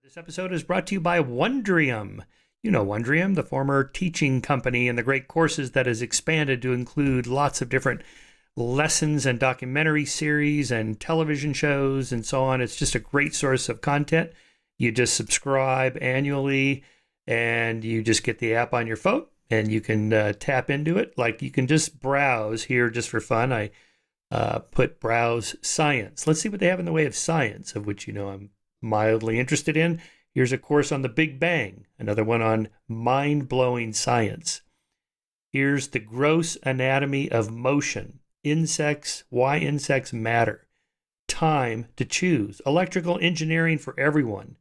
This episode is brought to you by Wondrium. You know Wondrium, the former teaching company and the great courses that has expanded to include lots of different lessons and documentary series and television shows and so on. It's just a great source of content. You just subscribe annually and you just get the app on your phone and you can tap into it. Like you can just browse here just for fun. I put browse science. Let's see what they have in the way of science, of which I'm mildly interested in. Here's a course on the Big Bang, another one on mind-blowing science. Here's the gross anatomy of motion, insects, why insects matter, time to choose, electrical engineering for everyone.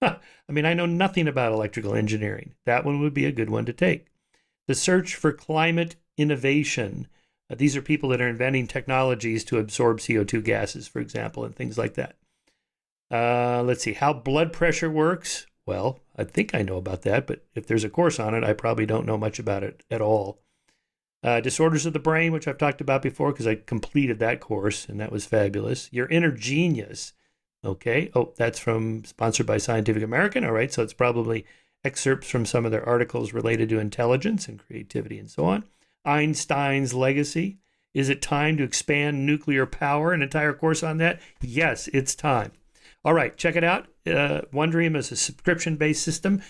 I know nothing about electrical engineering. That one would be a good one to take. The search for climate innovation. These are people that are inventing technologies to absorb CO2 gases, for example, and things like that. Let's see, how blood pressure works. Well, I think I know about that, but if there's a course on it, I probably don't know much about it at all. Disorders of the brain, which I've talked about before because I completed that course, and that was fabulous. Your inner genius. Okay. Oh, that's sponsored by Scientific American. All right. So it's probably excerpts from some of their articles related to intelligence and creativity and so on. Einstein's legacy. Is it time to expand nuclear power? An entire course on that? Yes, it's time. All right, check it out. Wondrium is a subscription-based system.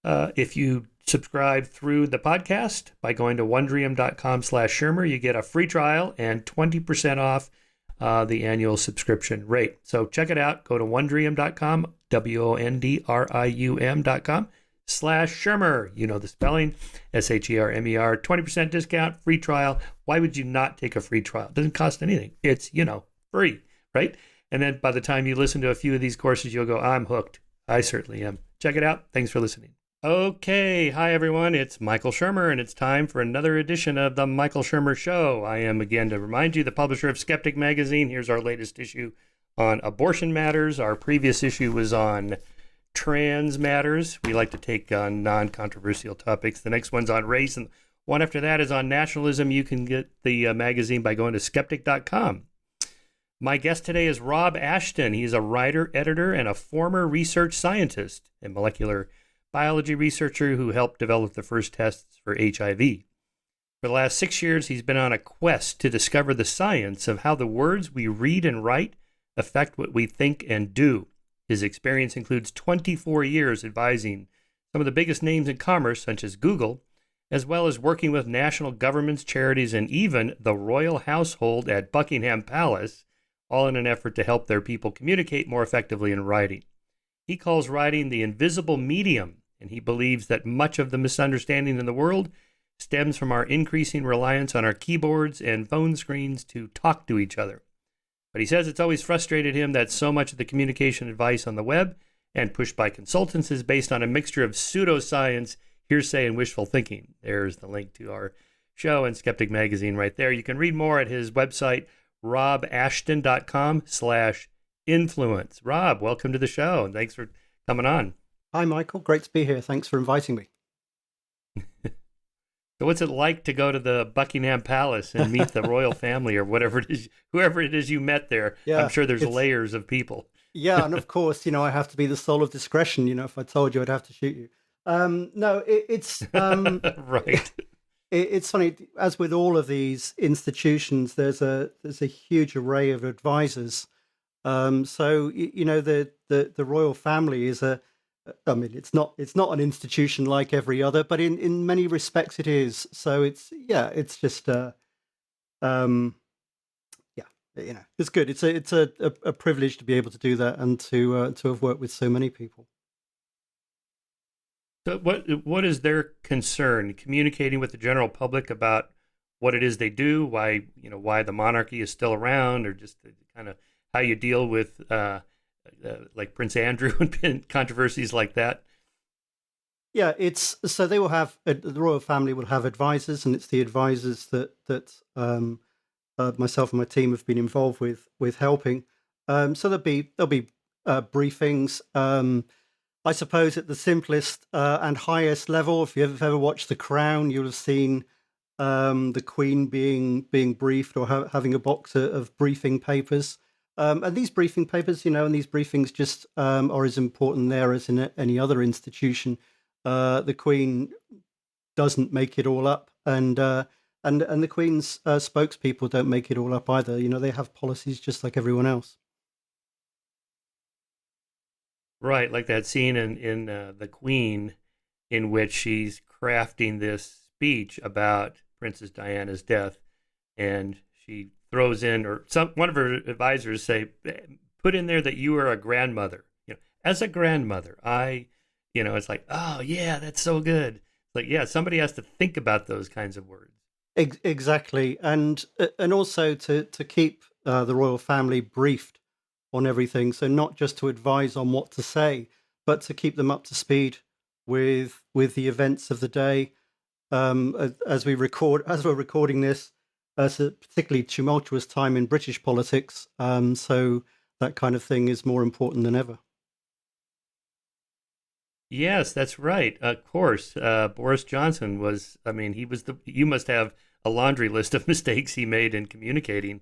If you subscribe through the podcast by going to wondrium.com/Shermer, you get a free trial and 20% off the annual subscription rate. So check it out. Go to wondrium.com, wondrium.com/Shermer. You know the spelling, SHERMER, 20% discount, free trial. Why would you not take a free trial? It doesn't cost anything. It's, free, right? And then by the time you listen to a few of these courses, you'll go, I'm hooked. I certainly am. Check it out. Thanks for listening. Okay. Hi, everyone. It's Michael Shermer, and it's time for another edition of The Michael Shermer Show. I am, again, to remind you, the publisher of Skeptic magazine. Here's our latest issue on abortion matters. Our previous issue was on trans matters. We like to take on non-controversial topics. The next one's on race, and one after that is on nationalism. You can get the magazine by going to skeptic.com. My guest today is Rob Ashton. He's a writer, editor, and a former research scientist and molecular biology researcher who helped develop the first tests for HIV. For the last 6 years, he's been on a quest to discover the science of how the words we read and write affect what we think and do. His experience includes 24 years advising some of the biggest names in commerce, such as Google, as well as working with national governments, charities, and even the royal household at Buckingham Palace, all in an effort to help their people communicate more effectively in writing. He calls writing the invisible medium, and he believes that much of the misunderstanding in the world stems from our increasing reliance on our keyboards and phone screens to talk to each other. But he says it's always frustrated him that so much of the communication advice on the web and pushed by consultants is based on a mixture of pseudoscience, hearsay, and wishful thinking. There's the link to our show and Skeptic magazine right there. You can read more at his website, robashton.com/influence. Rob, welcome to the show, and thanks for coming on. Hi, Michael. Great to be here. Thanks for inviting me. So what's it like to go to the Buckingham Palace and meet the royal family or whoever it is you met there? Yeah, I'm sure there's layers of people. Yeah, and of course, I have to be the soul of discretion. If I told you, I'd have to shoot you. No, it's right. It's funny, as with all of these institutions, there's a huge array of advisors. So the royal family is it's not an institution like every other, but in many respects it is. So it's just it's good. It's a privilege to be able to do that and to have worked with so many people. So what is their concern? Communicating with the general public about what it is they do, why the monarchy is still around, or just kind of how you deal with like Prince Andrew and controversies like that? Yeah, so they will have the royal family will have advisors, and it's the advisors that myself and my team have been involved with helping. So there'll be briefings. I suppose at the simplest and highest level, if you've ever watched The Crown, you'll have seen the Queen being briefed or having a box of briefing papers. And these briefing papers, and these briefings just are as important there as in any other institution. The Queen doesn't make it all up, and the Queen's spokespeople don't make it all up either. They have policies just like everyone else. Right, like that scene in The Queen, in which she's crafting this speech about Princess Diana's death, and she throws in, or one of her advisors say, put in there that you are a grandmother. As a grandmother, it's like, oh yeah, that's so good. It's like, yeah, somebody has to think about those kinds of words. Exactly, and also to keep the royal family briefed on everything. So not just to advise on what to say, but to keep them up to speed with the events of the day. As we're recording this, it's a particularly tumultuous time in British politics. So that kind of thing is more important than ever. Yes, that's right. Of course, Boris Johnson was. I mean, he was the. You must have a laundry list of mistakes he made in communicating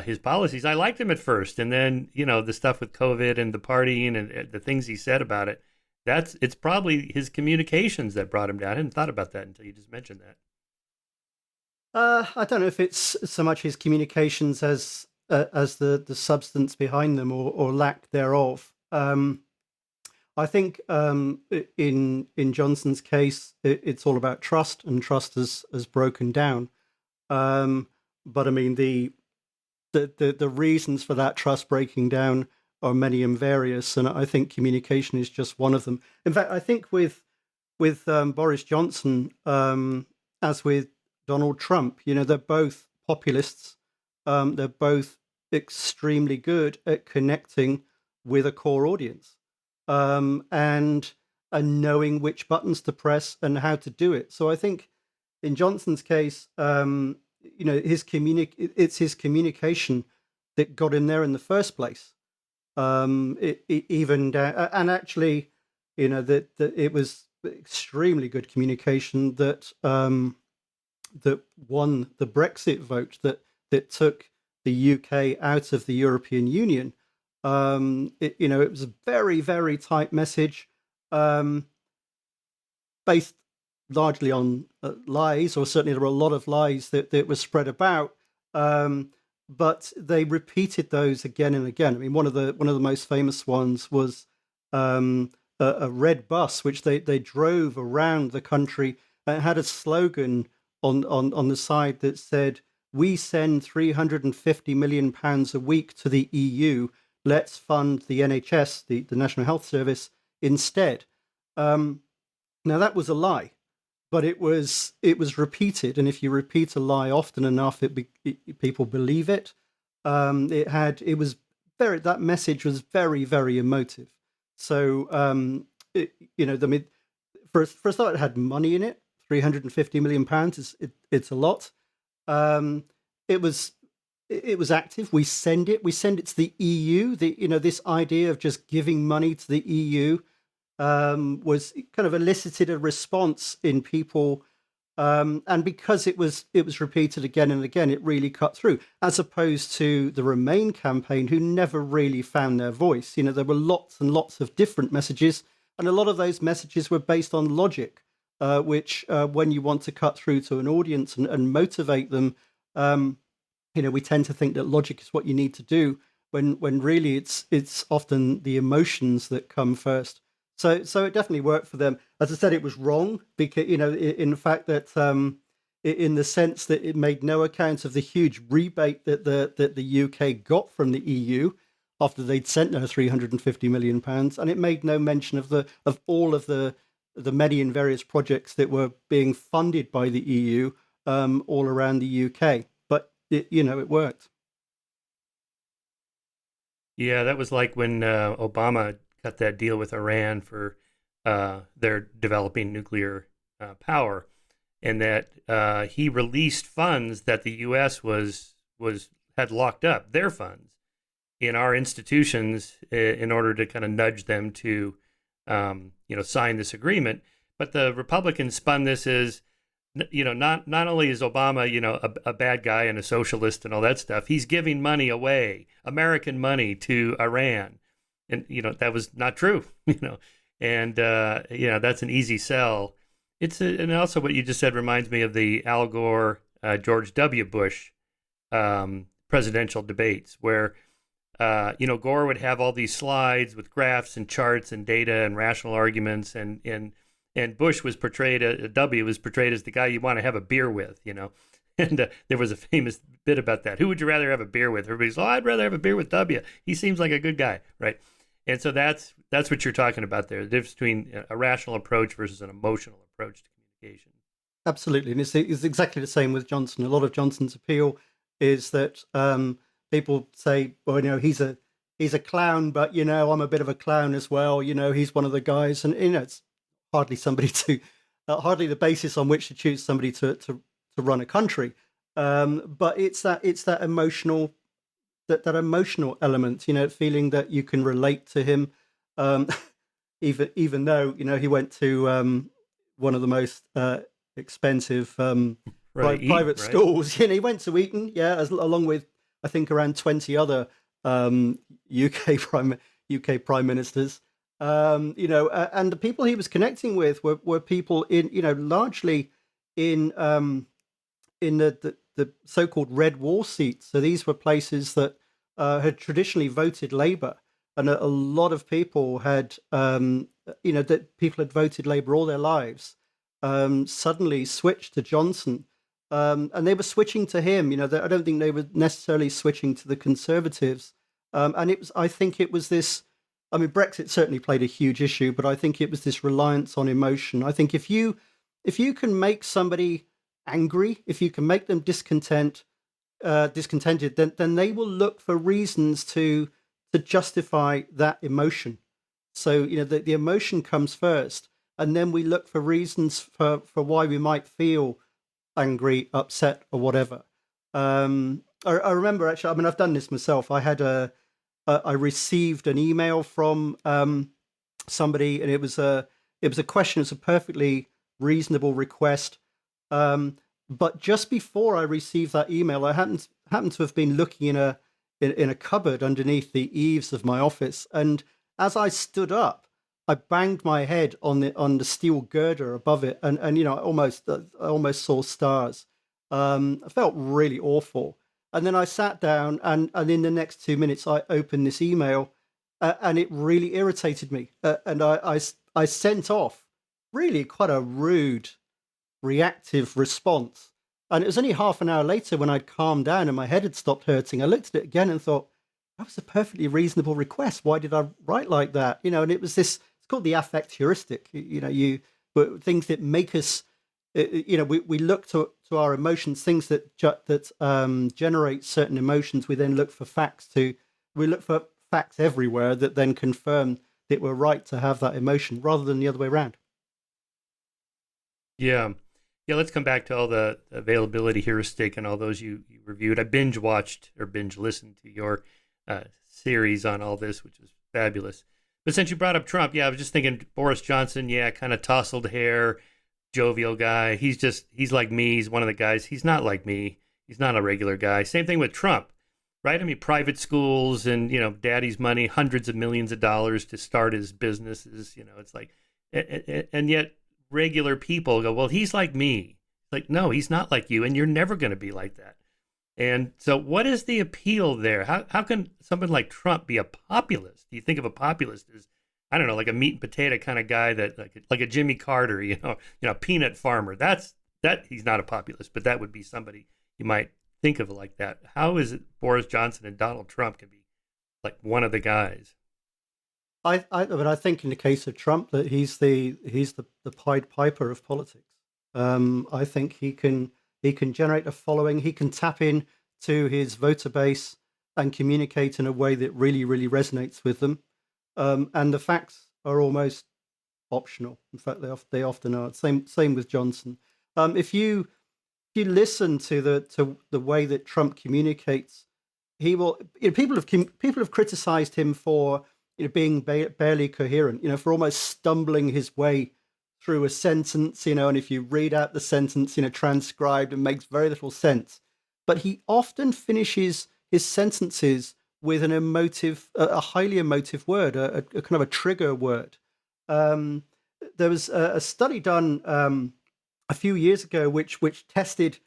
his policies. I liked him at first, and then the stuff with COVID and the partying and the things he said about it. It's probably his communications that brought him down. I hadn't thought about that until you just mentioned that. I don't know if it's so much his communications as the substance behind them, or lack thereof. I think in Johnson's case, it's all about trust, and trust has broken down. But I mean, the reasons for that trust breaking down are many and various, and I think communication is just one of them. In fact, I think with Boris Johnson, as with Donald Trump, they're both populists. They're both extremely good at connecting with a core audience, and knowing which buttons to press and how to do it. So I think in Johnson's case, it's his communication that got him there in the first place. And actually, that it was extremely good communication that won the Brexit vote, that took the UK out of the European Union. It was a very, very tight message, based largely on lies, or certainly there were a lot of lies that were spread about. But they repeated those again and again. I mean, one of the most famous ones was a red bus, which they drove around the country, and it had a slogan on the side that said, "We send £350 million a week to the EU. Let's fund the NHS, the National Health Service, instead." Now that was a lie, but it was repeated, and if you repeat a lie often enough, people believe it. That message was very, very emotive. So I mean, for a start, it had money in it. £350 million it's a lot. It was active. We send it to the EU. This idea of just giving money to the EU was kind of elicited a response in people, and because it was repeated again and again, it really cut through. As opposed to the Remain campaign, who never really found their voice. There were lots and lots of different messages, and a lot of those messages were based on logic, which when you want to cut through to an audience and motivate them, we tend to think that logic is what you need to do, when really it's often the emotions that come first. So it definitely worked for them. As I said, it was wrong because in the fact that in the sense that it made no account of the huge rebate that the UK got from the EU after they'd sent their £350 million, and it made no mention of all of the many and various projects that were being funded by the EU all around the UK. But it worked. Yeah, that was like when Obama cut that deal with Iran for their developing nuclear power, and that he released funds that the U.S. had locked up, their funds, in our institutions in order to kind of nudge them to sign this agreement. But the Republicans spun this as, not only is Obama, a bad guy and a socialist and all that stuff, he's giving money away, American money to Iran, and that was not true, and that's an easy sell. And also what you just said reminds me of the Al Gore, George W. Bush presidential debates, where Gore would have all these slides with graphs and charts and data and rational arguments, and Bush was portrayed, W was portrayed as the guy you want to have a beer with, And there was a famous bit about that. Who would you rather have a beer with? Everybody's, I'd rather have a beer with W. He seems like a good guy, right? And so that's what you're talking about there, the difference between a rational approach versus an emotional approach to communication. Absolutely, and it's exactly the same with Johnson. A lot of Johnson's appeal is that people say, well, he's a clown, but I'm a bit of a clown as well. He's one of the guys, and it's hardly somebody to, hardly the basis on which to choose somebody to run a country. But it's that emotional that emotional element, feeling that you can relate to him, even though he went to one of the most expensive private schools. He went to Eton, along with I think around 20 other UK prime ministers. And the people he was connecting with were people in largely in the so-called red wall seats. So these were places that had traditionally voted Labour, and a lot of people had, that people had voted Labour all their lives, suddenly switched to Johnson, and they were switching to him. I don't think they were necessarily switching to the Conservatives, and I think it was this. I mean, Brexit certainly played a huge issue, but I think it was this reliance on emotion. I think if you can make somebody angry, if you can make them discontented, then they will look for reasons to justify that emotion. So the emotion comes first, and then we look for reasons for why we might feel angry, upset, or whatever. I remember actually. I mean, I've done this myself. I received an email from somebody, and it was a question. It's a perfectly reasonable request. But just before I received that email, I happened to have been looking in a cupboard underneath the eaves of my office, and as I stood up, I banged my head on the steel girder above it, and I almost saw stars. I felt really awful, and then I sat down, and in the next 2 minutes, I opened this email, and it really irritated me, and I sent off really quite a rude, reactive response. And it was only half an hour later, when I'd calmed down and my head had stopped hurting, I looked at it again and thought, that was a perfectly reasonable request. Why did I write like that? And it was this, it's called the affect heuristic. Things that make us, we look to our emotions, things that generate certain emotions. We then look for we look for facts everywhere that then confirm that we're right to have that emotion, rather than the other way around. Yeah. Let's come back to all the availability heuristic and all those you reviewed. I binge listened to your series on all this, which was fabulous. But since you brought up Trump, I was just thinking Boris Johnson, kind of tousled hair, jovial guy. He's like me. He's one of the guys. He's not like me. He's not a regular guy. Same thing with Trump, right? I mean, private schools and, daddy's money, hundreds of millions of dollars to start his businesses. It's like, and yet regular people go, well, he's like me. Like, no, he's not like you, and you're never going to be like that. And so what is the appeal there? How can someone like Trump be a populist? Do you think of a populist as, I don't know, like a meat and potato kind of guy, that like a Jimmy Carter, peanut farmer? That he's not a populist, but that would be somebody you might think of like that. How is it Boris Johnson and Donald Trump can be like one of the guys? I think in the case of Trump that he's the Pied Piper of politics. I think he can generate a following. He can tap in to his voter base and communicate in a way that really, really resonates with them. And the facts are almost optional. In fact, they often are. Same with Johnson. If you listen to the way that Trump communicates, he will. People have criticized him for being barely coherent. For almost stumbling his way through a sentence, and if you read out the sentence, transcribed, it makes very little sense. But he often finishes his sentences with an emotive, a highly emotive word, a kind of a trigger word. Um, there was a study done a few years ago, which tested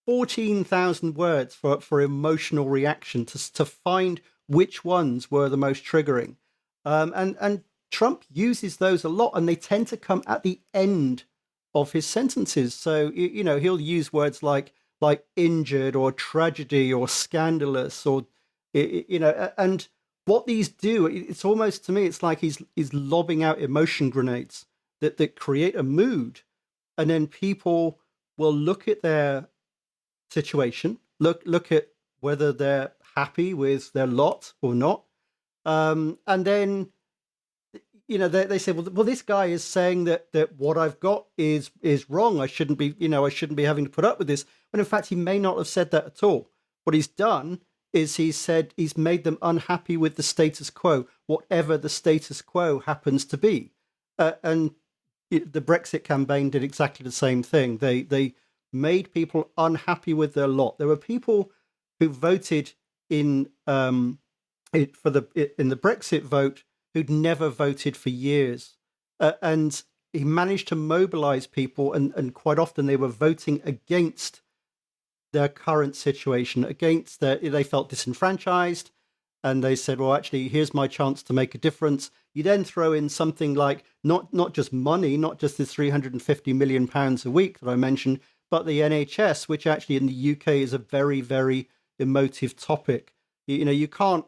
14,000 words for emotional reaction to find which ones were the most triggering. And Trump uses those a lot, and they tend to come at the end of his sentences. So, he'll use words like injured or tragedy or scandalous or, and what these do, it's almost, to me, it's like he's lobbing out emotion grenades that create a mood. And then people will look at their situation, look at whether they're happy with their lot or not, and then they say, well, this guy is saying that what I've got is wrong. I shouldn't be having to put up with this. When in fact he may not have said that at all. What he's done is he's made them unhappy with the status quo, whatever the status quo happens to be, and the Brexit campaign did exactly the same thing. They made people unhappy with their lot. There were people who voted in the Brexit vote who'd never voted for years, and he managed to mobilize people, and quite often they were voting against their current situation, against they felt disenfranchised, and they said, well, actually, here's my chance to make a difference. You then throw in something like not just money, not just the £350 million a week that I mentioned, but the NHS, which actually in the UK is a very, very emotive topic. You can't.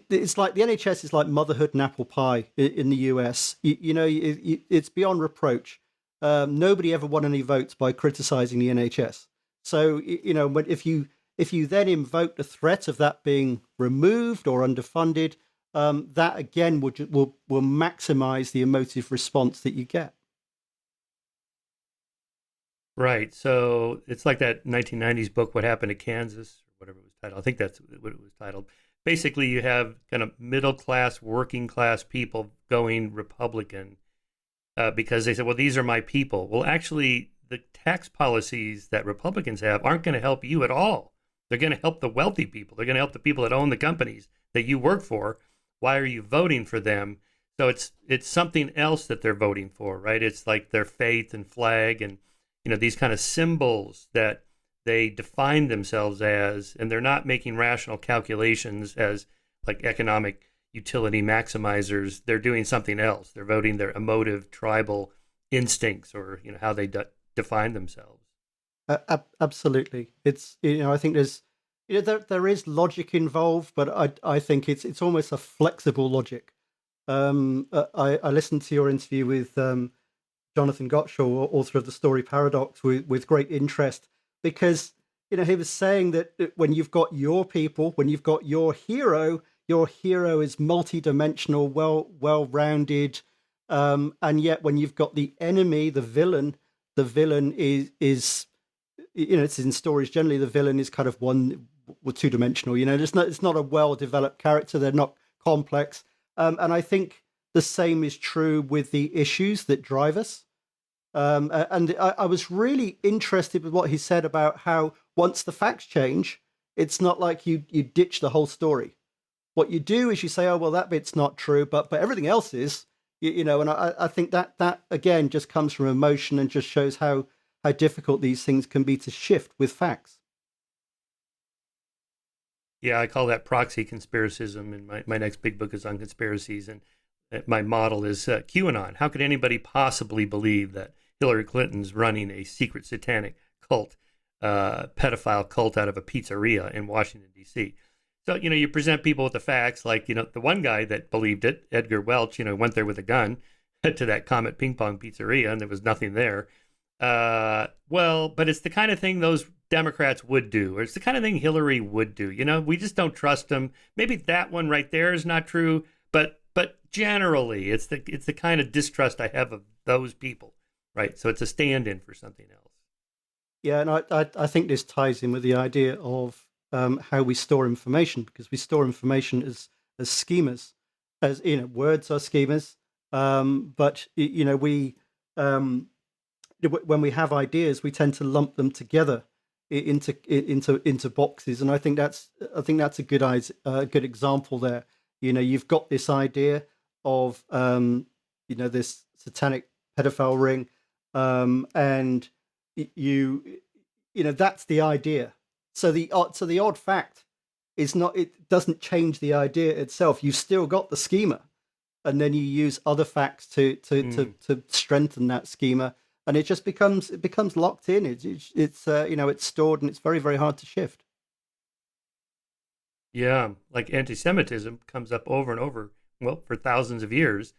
It's like the NHS is like motherhood and apple pie in the US. It's beyond reproach. Nobody ever won any votes by criticizing the NHS. So if you then invoke the threat of that being removed or underfunded, that again will maximize the emotive response that you get. Right. So it's like that 1990s book, What Happened to Kansas, or whatever it was titled. I think that's what it was titled. Basically, you have kind of middle class, working class people going Republican because they said, well, these are my people. Well, actually, the tax policies that Republicans have aren't going to help you at all. They're going to help the wealthy people. They're going to help the people that own the companies that you work for. Why are you voting for them? So it's something else that they're voting for, right? It's like their faith and flag and these kind of symbols that they define themselves as, and they're not making rational calculations as like economic utility maximizers. They're doing something else. They're voting their emotive tribal instincts, or how they define themselves. Absolutely. It's I think there's there is logic involved, but I think it's almost a flexible logic. I listened to your interview with Jonathan Gottschall, author of The Story Paradox, with great interest, because he was saying that when you've got your people, when you've got your hero is multidimensional, well-rounded, and yet when you've got the enemy, the villain is it's in stories generally the villain is kind of one or two-dimensional. It's not a well-developed character. They're not complex, and I think the same is true with the issues that drive us. And I was really interested with what he said about how once the facts change, it's not like you ditch the whole story. What you do is you say, oh, well, that bit's not true, but everything else is, and I think that again just comes from emotion and just shows how difficult these things can be to shift with facts. Yeah, I call that proxy conspiracism, and my next big book is on conspiracies, and my model is QAnon. How could anybody possibly believe that Hillary Clinton's running a secret satanic cult, pedophile cult out of a pizzeria in Washington, D.C.? So, you present people with the facts, like, the one guy that believed it, Edgar Welch, went there with a gun to that Comet Ping Pong pizzeria, and there was nothing there. Well, but it's the kind of thing those Democrats would do, or it's the kind of thing Hillary would do. We just don't trust them. Maybe that one right there is not true, but generally, it's the kind of distrust I have of those people, right? So it's a stand-in for something else. Yeah, and I think this ties in with the idea of how we store information, because we store information as schemas, as words are schemas, But we when we have ideas, we tend to lump them together into boxes, and I think that's a good example there. You've got this idea of this satanic pedophile ring, and that's the idea. So the odd fact is not, it doesn't change the idea itself. You've still got the schema, and then you use other facts to strengthen that schema, and it becomes locked in. It's stored, and it's very, very hard to shift. Yeah, like anti-Semitism comes up over and over, well, for thousands of years.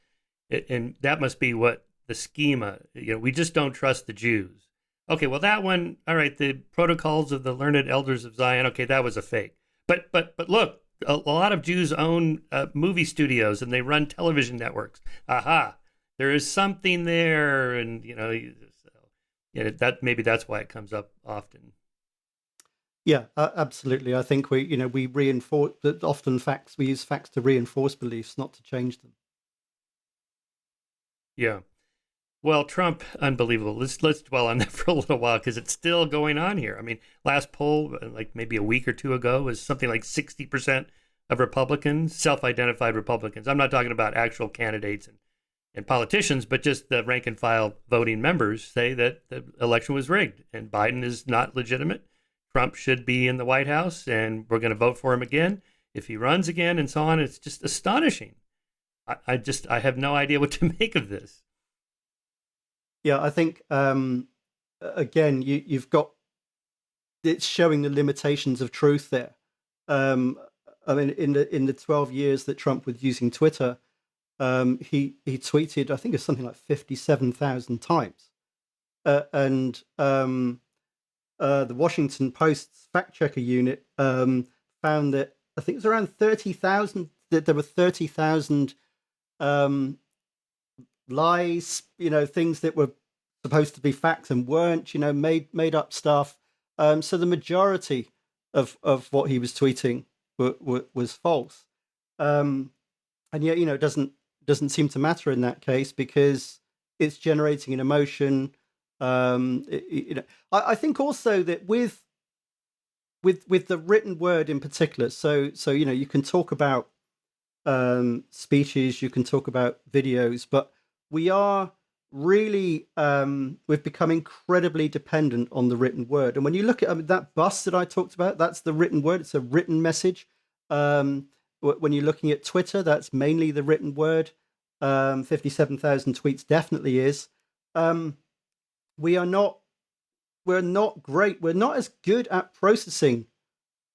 And that must be what the schema, we just don't trust the Jews. Okay, well, that one, all right, the protocols of the learned elders of Zion, okay, that was a fake. But look, a lot of Jews own movie studios and they run television networks. Aha, there is something there, and that maybe that's why it comes up often. Yeah, absolutely. I think we reinforce that often. Facts, we use facts to reinforce beliefs, not to change them. Yeah. Well, Trump, unbelievable. Let's dwell on that for a little while because it's still going on here. I mean, last poll, like maybe a week or two ago, was something like 60% of Republicans, self-identified Republicans. I'm not talking about actual candidates and politicians, but just the rank and file voting members say that the election was rigged and Biden is not legitimate. Trump should be in the White House, and we're going to vote for him again if he runs again, and so on. It's just astonishing. I have no idea what to make of this. Yeah, I think again, you've got, it's showing the limitations of truth there. I mean, in the 12 years that Trump was using Twitter, he tweeted, I think it's something like 57,000 times, and the Washington Post's fact checker unit found that I think it was around 30,000, that there were 30,000 lies, things that were supposed to be facts and weren't, made up stuff. So the majority of what he was tweeting was false. And yet, it doesn't seem to matter in that case because it's generating an emotion. I think also that with the written word in particular, so you can talk about speeches, you can talk about videos, but we are really we've become incredibly dependent on the written word. And when you look at that bus that I talked about, that's the written word. It's a written message. When you're looking at Twitter, that's mainly the written word. 57,000 tweets definitely is. We're not great. We're not as good at processing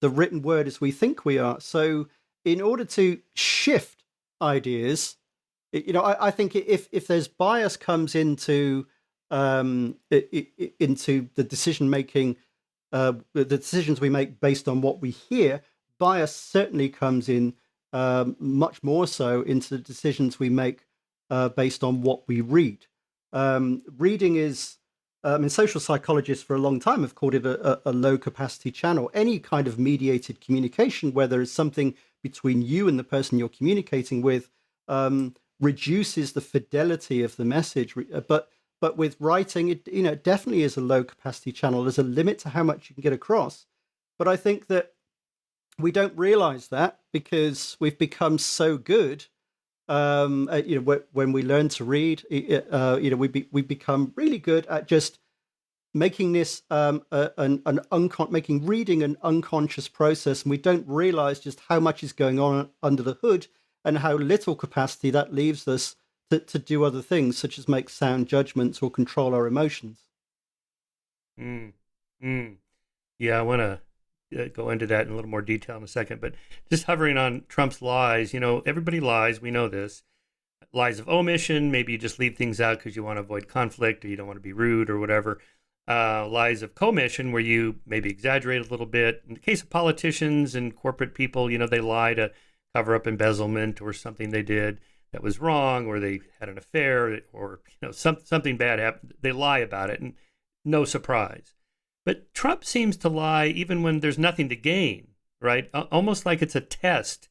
the written word as we think we are. So in order to shift ideas, I think if there's bias comes into the decision making, the decisions we make based on what we hear, bias certainly comes in much more so into the decisions we make based on what we read. Reading is, social psychologists for a long time have called it a low capacity channel. Any kind of mediated communication, where there is something between you and the person you're communicating with, reduces the fidelity of the message. But with writing, it definitely is a low capacity channel. There's a limit to how much you can get across. But I think that we don't realize that because we've become so good. When we learn to read, we become really good at just making this making reading an unconscious process, and we don't realize just how much is going on under the hood and how little capacity that leaves us to do other things, such as make sound judgments or control our emotions. Mm, mm. Yeah, I want to go into that in a little more detail in a second, but just hovering on Trump's lies, everybody lies. We know this. Lies of omission, maybe you just leave things out because you want to avoid conflict or you don't want to be rude or whatever. Lies of commission, where you maybe exaggerate a little bit. In the case of politicians and corporate people, they lie to cover up embezzlement or something they did that was wrong, or they had an affair, or something bad happened. They lie about it, and no surprise. But Trump seems to lie even when there's nothing to gain, right? Almost like it's a test.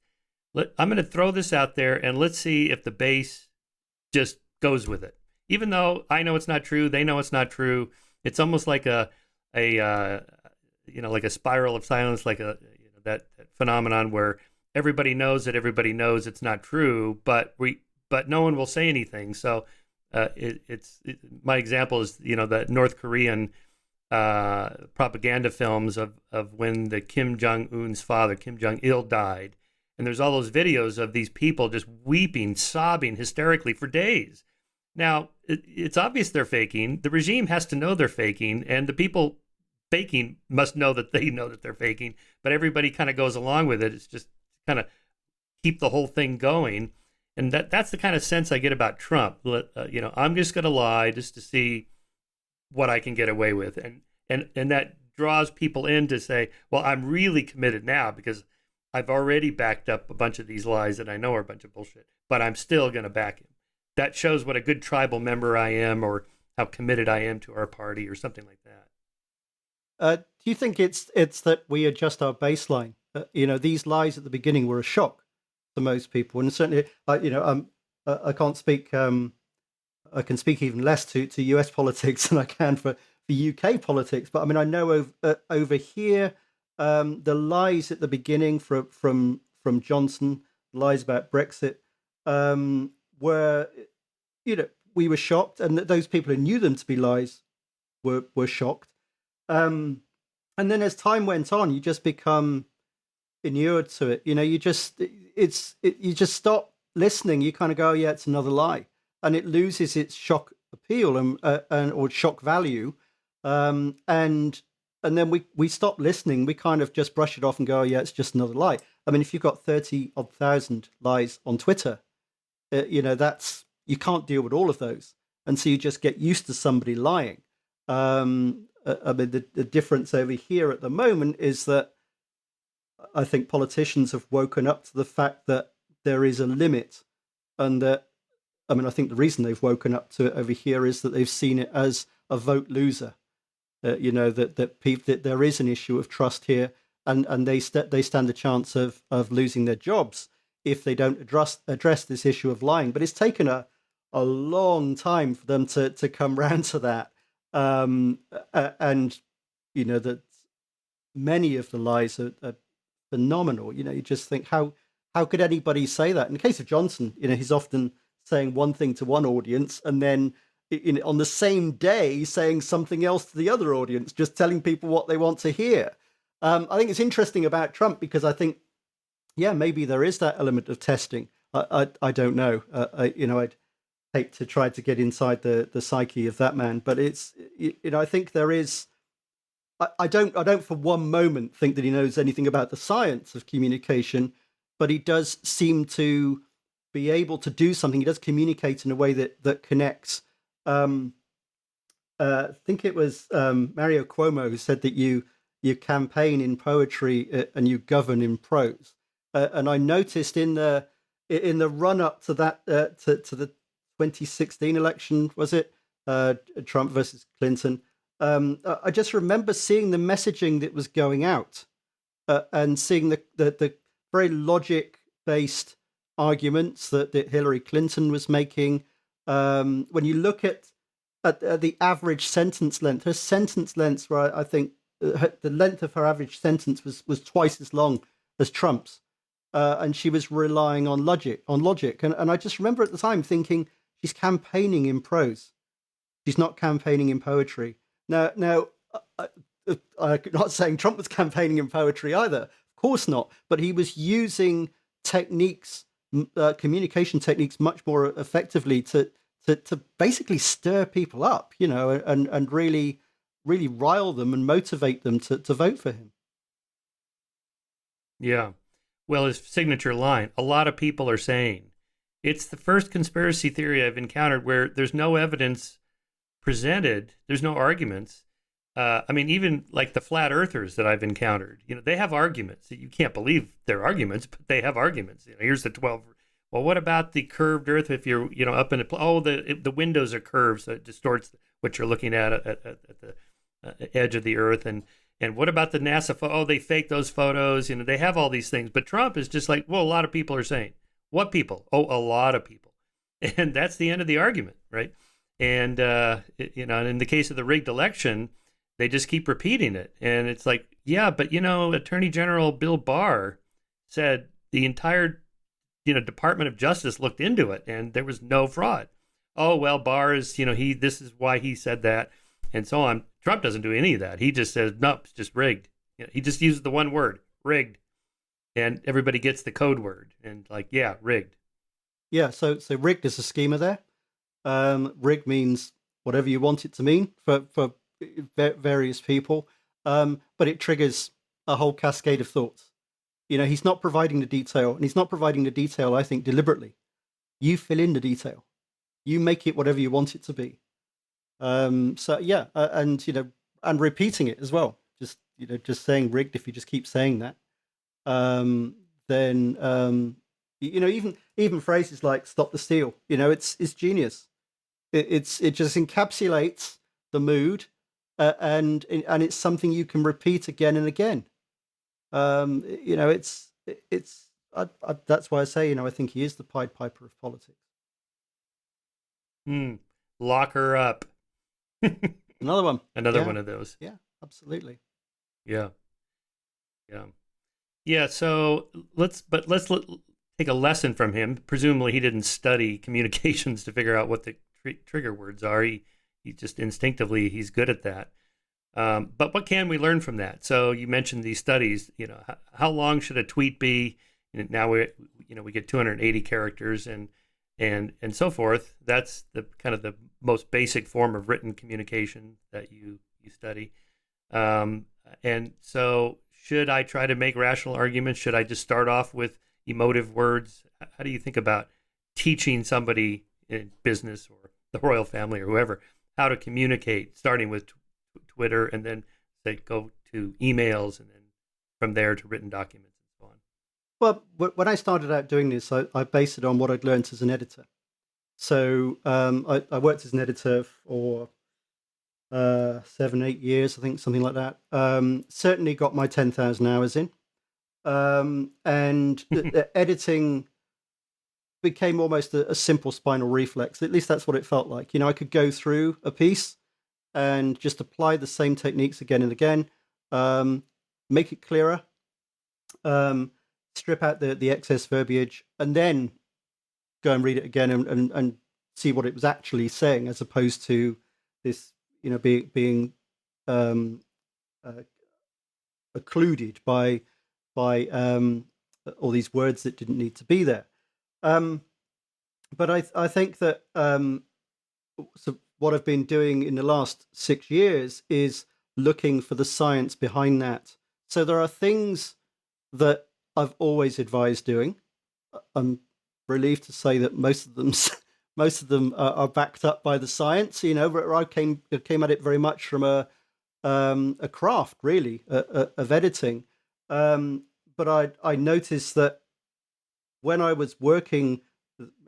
I'm going to throw this out there, and let's see if the base just goes with it. Even though I know it's not true, they know it's not true. It's almost like like a spiral of silence, like that phenomenon where everybody knows that everybody knows it's not true, but no one will say anything. So my example is the North Korean propaganda films of when the Kim Jong-un's father, Kim Jong-il, died. And there's all those videos of these people just weeping, sobbing hysterically for days. Now, it's obvious they're faking. The regime has to know they're faking, and the people faking must know that they know that they're faking, but everybody kind of goes along with it. It's just kind of keep the whole thing going. And that's the kind of sense I get about Trump. I'm just going to lie just to see what I can get away with. And that draws people in to say, well, I'm really committed now because I've already backed up a bunch of these lies that I know are a bunch of bullshit, but I'm still going to back him. That shows what a good tribal member I am, or how committed I am to our party, or something like that. Do you think it's that we adjust our baseline? These lies at the beginning were a shock to most people, and certainly, I can't speak. I can speak even less to US politics than I can for UK politics. But I mean, I know over here, the lies at the beginning from Johnson, lies about Brexit, were, we were shocked, and those people who knew them to be lies were shocked. And then as time went on, you just become inured to it. You just stop listening. You kind of go, oh, yeah, it's another lie, and it loses its shock appeal and or shock value. And then we stop listening. We kind of just brush it off and go, oh, yeah, it's just another lie. I mean, if you've got 30,000 lies on Twitter, you can't deal with all of those, and so you just get used to somebody lying. I mean, the difference over here at the moment is that I think politicians have woken up to the fact that there is a limit, and that, I mean, I think the reason they've woken up to it over here is that they've seen it as a vote loser. That there is an issue of trust here, and they stand a chance of losing their jobs if they don't address this issue of lying. But it's taken a long time for them to come round to that. And that many of the lies are phenomenal. You just think, how could anybody say that? In the case of Johnson, he's often saying one thing to one audience and then on the same day saying something else to the other audience, just telling people what they want to hear. I think it's interesting about Trump because I think, yeah, maybe there is that element of testing. I don't know. I'd hate to try to get inside the psyche of that man, but it's, I think there is. I don't for one moment think that he knows anything about the science of communication, but he does seem to be able to do something. He does communicate in a way that connects. I think it was Mario Cuomo who said that you campaign in poetry and you govern in prose. And I noticed in the run up to that to the 2016 election, was it Trump versus Clinton? I just remember seeing the messaging that was going out and seeing the very logic based arguments that Hillary Clinton was making. When you look at the average sentence length, her sentence lengths were, I think, the length of her average sentence was twice as long as Trump's. And she was relying on logic. And I just remember at the time thinking, she's campaigning in prose. She's not campaigning in poetry. Now, I'm not saying Trump was campaigning in poetry either. Of course not. But he was using techniques, communication techniques, much more effectively to basically stir people up, and really, really rile them and motivate them to vote for him. Yeah. Well, his signature line, a lot of people are saying, it's the first conspiracy theory I've encountered where there's no evidence presented, there's no arguments. I mean, even like the flat earthers that I've encountered, they have arguments. You can't believe their arguments, but they have arguments. Here's the 12. Well, what about the curved earth if you're, up in the windows are curved, so it distorts what you're looking at the edge of the earth. And what about the NASA they faked those photos. They have all these things. But Trump is just like, well, a lot of people are saying. What people? Oh, a lot of people. and that's the end of the argument, right? And in the case of the rigged election, they just keep repeating it, and it's like, yeah, but Attorney General Bill Barr said the entire Department of Justice looked into it, and there was no fraud. Oh well, Barr is this is why he said that, and so on. Trump doesn't do any of that. He just says no, it's just rigged. He just uses the one word, rigged, and everybody gets the code word, and like, yeah, rigged. Yeah, so rigged is a schema there. Rigged means whatever you want it to mean for various people, but it triggers a whole cascade of thoughts. He's not providing the detail, and he's not providing the detail, I think, deliberately. You fill in the detail. You make it whatever you want it to be. So yeah, and repeating it as well. Just saying rigged. If you just keep saying that, then even phrases like "stop the steal." It's genius. It just encapsulates the mood, and it's something you can repeat again and again. It's that's why I say I think he is the Pied Piper of politics. Lock her up. Another one. Another one of those. Yeah, absolutely. Yeah. So let's take a lesson from him. Presumably, he didn't study communications to figure out what the trigger words are. He just instinctively he's good at that. But what can we learn from that? So you mentioned these studies. How long should a tweet be? And now we get 280 characters and so forth. That's the kind of the most basic form of written communication that you study. And so, should I try to make rational arguments? Should I just start off with emotive words? How do you think about teaching somebody in business or the royal family or whoever how to communicate, starting with Twitter and then say go to emails and then from there to written documents and so on? Well, when I started out doing this, I based it on what I'd learned as an editor. So I worked as an editor for 7-8 years, I think, something like that. Certainly got my 10,000 hours in, and the editing became almost a simple spinal reflex. At least that's what it felt like. I could go through a piece and just apply the same techniques again and again, make it clearer, strip out the excess verbiage, and then go and read it again and see what it was actually saying, as opposed to this, being occluded by all these words that didn't need to be there. But I think that so what I've been doing in the last 6 years is looking for the science behind that. So there are things that I've always advised doing. I'm relieved to say that most of them are backed up by the science. I came at it very much from a craft, really, of editing. But I noticed that when I was working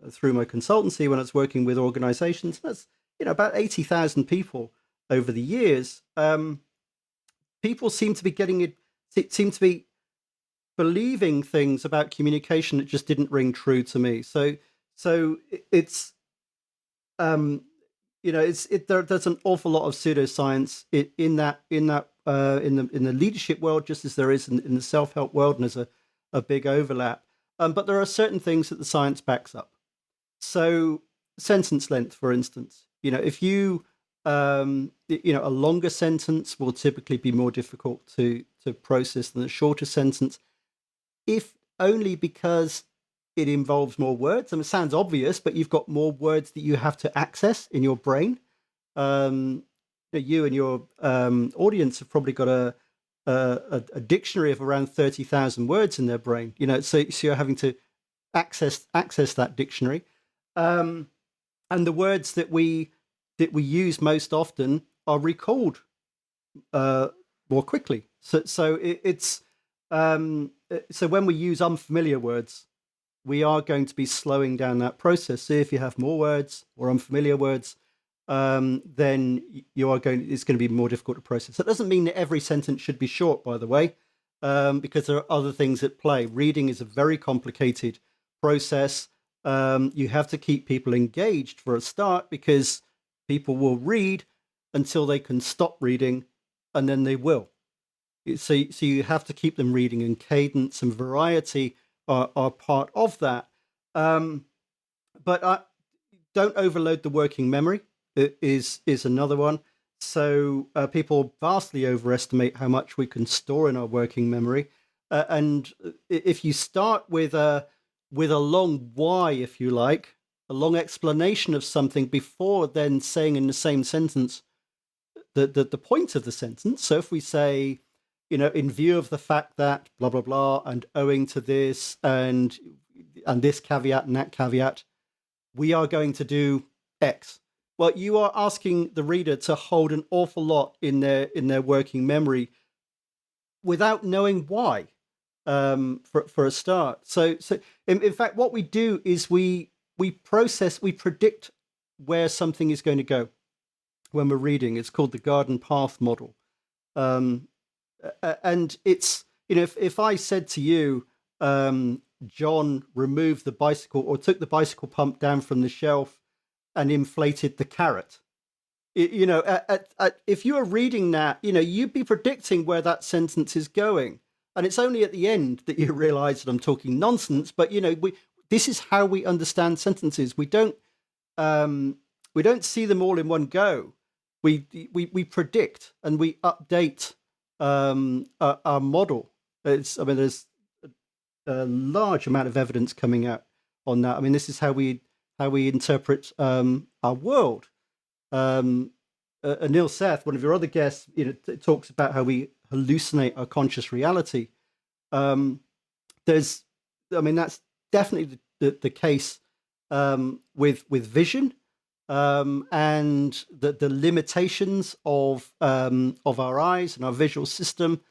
through my consultancy, when I was working with organizations, that's about 80,000 people over the years, people seem to be believing things about communication that just didn't ring true to me. So it's there's an awful lot of pseudoscience in the leadership world, just as there is in the self-help world, and there's a big overlap. But there are certain things that the science backs up. So sentence length, for instance, if you a longer sentence will typically be more difficult to process than a shorter sentence, if only because it involves more words. It sounds obvious, but you've got more words that you have to access in your brain. You and your audience have probably got a dictionary of around 30,000 words in their brain. So you're having to access that dictionary, and the words that we use most often are recalled more quickly. So when we use unfamiliar words, we are going to be slowing down that process. So if you have more words or unfamiliar words, then it's going to be more difficult to process. That doesn't mean that every sentence should be short, by the way, because there are other things at play. Reading is a very complicated process. You have to keep people engaged for a start, because people will read until they can stop reading, and then they will. So you have to keep them reading, and cadence and variety are part of that. But don't overload the working memory. It is another one. So people vastly overestimate how much we can store in our working memory. And if you start with a long why, if you like, a long explanation of something before then saying in the same sentence the point of the sentence. So if we say, in view of the fact that blah blah blah, and owing to this and this caveat and that caveat, we are going to do X. Well, you are asking the reader to hold an awful lot in their working memory without knowing why. For a start, so in fact, what we do is we predict where something is going to go when we're reading. It's called the garden path model, and it's, if I said to you, John removed the bicycle, or took the bicycle pump down from the shelf and inflated the carrot. If you are reading that, you'd be predicting where that sentence is going. And it's only at the end that you realize that I'm talking nonsense. But, this is how we understand sentences. We don't see them all in one go. We predict and we update our model. There's a large amount of evidence coming out on that. I mean, this is how we interpret our world. Neil Seth, one of your other guests, talks about how we hallucinate our conscious reality. That's definitely the case with vision, and the limitations of our eyes and our visual system.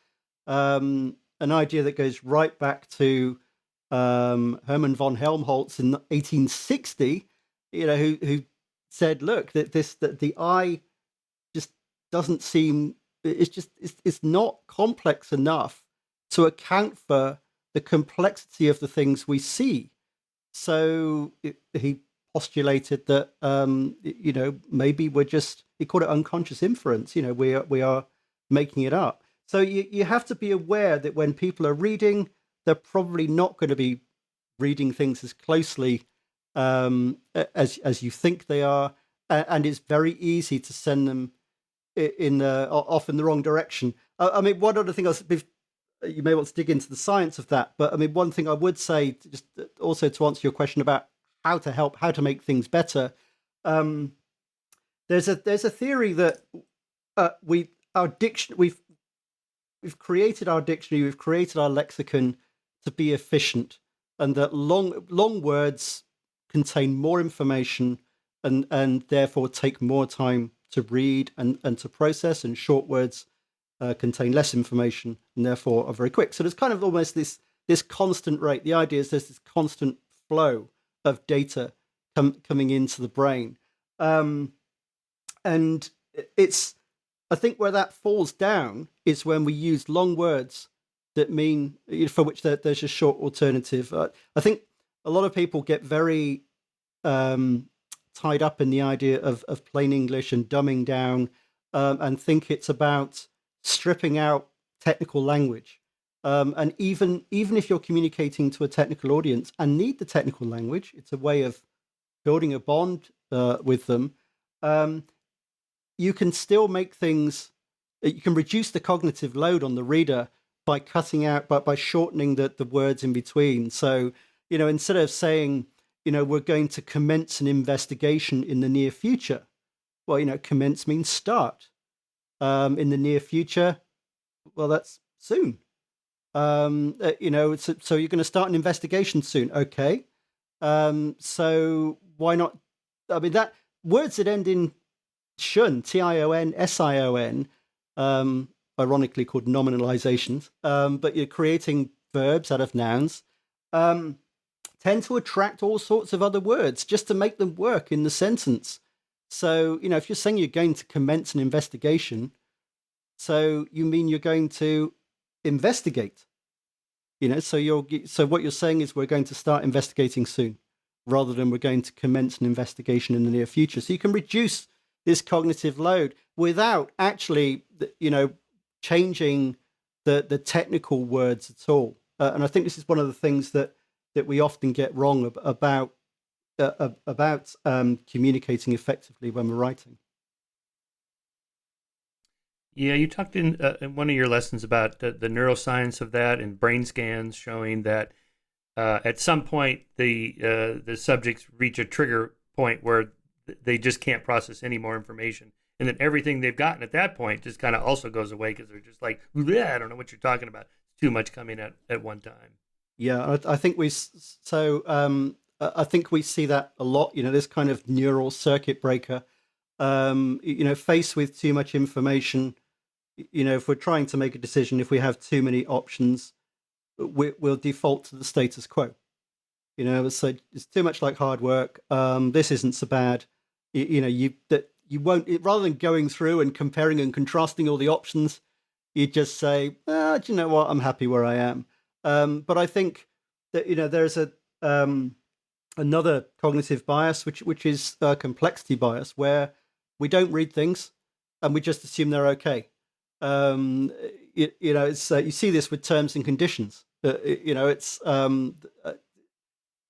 An idea that goes right back to Hermann von Helmholtz in 1860, who said, look, that the eye just doesn't seem, it's not complex enough to account for the complexity of the things we see. So he postulated that maybe we're just, he called it unconscious inference. We are making it up. So you have to be aware that when people are reading, they're probably not going to be reading things as closely as you think they are, and it's very easy to send them off in the wrong direction. One other thing you may want to dig into the science of that, but one thing I would say, just also to answer your question about how to make things better, there's a theory that we've created our dictionary, we've created our lexicon to be efficient, and that long words contain more information and therefore take more time to read and to process, and short words contain less information and therefore are very quick. So there's kind of almost this constant rate. The idea is there's this constant flow of data coming into the brain, and it's, I think where that falls down is when we use long words that mean, for which there's a short alternative. I think a lot of people get very tied up in the idea of plain English and dumbing down, and think it's about stripping out technical language. And even if you're communicating to a technical audience and need the technical language, it's a way of building a bond with them. You can still make things, you can reduce the cognitive load on the reader by cutting out, by shortening the words in between. So, instead of saying, we're going to commence an investigation in the near future, well, commence means start. In the near future, well, that's soon. So you're going to start an investigation soon. Okay. So why not? That words that end in shun, Tion, Sion, ironically called nominalizations, but you're creating verbs out of nouns, tend to attract all sorts of other words just to make them work in the sentence. So, if you're saying you're going to commence an investigation, so you mean you're going to investigate, so what you're saying is we're going to start investigating soon. rather than we're going to commence an investigation in the near future. So you can reduce this cognitive load without actually, changing the technical words at all. And I think this is one of the things that we often get wrong about communicating effectively when we're writing. Yeah, you talked in one of your lessons about the neuroscience of that and brain scans showing that at some point the subjects reach a trigger point where they just can't process any more information, and then everything they've gotten at that point just kind of also goes away because they're just like, I don't know what you're talking about. It's too much coming at one time. Yeah, I think I think we see that a lot. This kind of neural circuit breaker. Faced with too much information, if we're trying to make a decision, if we have too many options, we'll default to the status quo. So it's too much like hard work. This isn't so bad. You won't, rather than going through and comparing and contrasting all the options, you just say, do you know what? I'm happy where I am. But I think that there's another cognitive bias, which is a complexity bias, where we don't read things and we just assume they're okay. It's you see this with terms and conditions. It's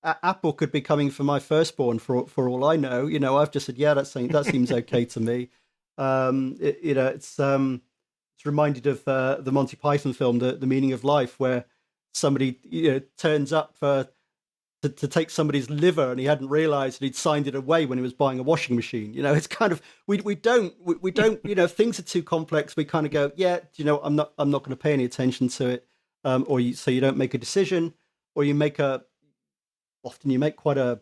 Apple could be coming for my firstborn for all I know. I've just said, yeah, that seems okay to me. It's reminded of the Monty Python film, the Meaning of Life, where somebody turns up to take somebody's liver, and he hadn't realized that he'd signed it away when he was buying a washing machine. It's kind of we don't things are too complex. We kind of go, yeah, I'm not going to pay any attention to it, so you don't make a decision, or often you make quite a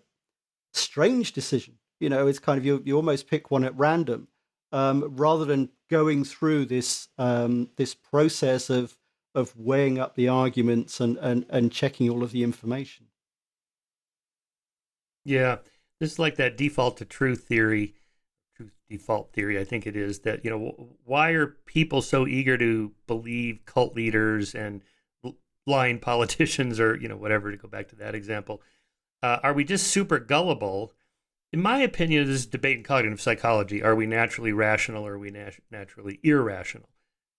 strange decision. It's kind of you almost pick one at random, rather than going through this process of weighing up the arguments and checking all of the information. Yeah, this is like that default to truth default theory, I think it is, that, why are people so eager to believe cult leaders and lying politicians or, whatever, to go back to that example? Are we just super gullible? In my opinion, this is debate in cognitive psychology. Are we naturally rational or are we naturally irrational?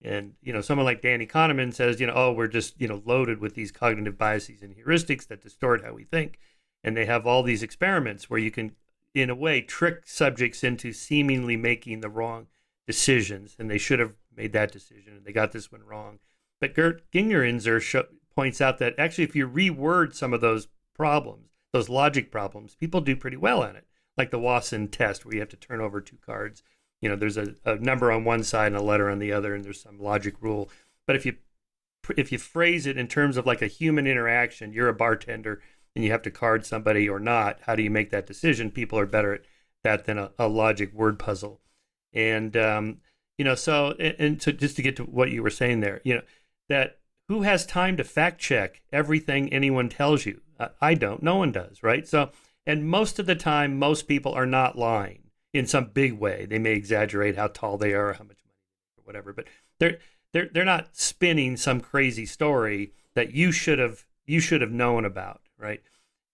And, someone like Danny Kahneman says, we're just, loaded with these cognitive biases and heuristics that distort how we think. And they have all these experiments where you can, in a way, trick subjects into seemingly making the wrong decisions. And they should have made that decision, and they got this one wrong. But Gert Gingerenzer points out that actually, if you reword some of those problems, those logic problems, people do pretty well at it. Like the Wasson test, where you have to turn over two cards. There's a number on one side and a letter on the other, and there's some logic rule. But if you phrase it in terms of like a human interaction, you're a bartender and you have to card somebody or not, how do you make that decision? People are better at that than a logic word puzzle. And, so just to get to what you were saying there, that who has time to fact check everything anyone tells you? I don't. No one does, right? So, and most of the time, most people are not lying in some big way. They may exaggerate how tall they are, or how much money, or whatever, but they're not spinning some crazy story that you should have known about, right?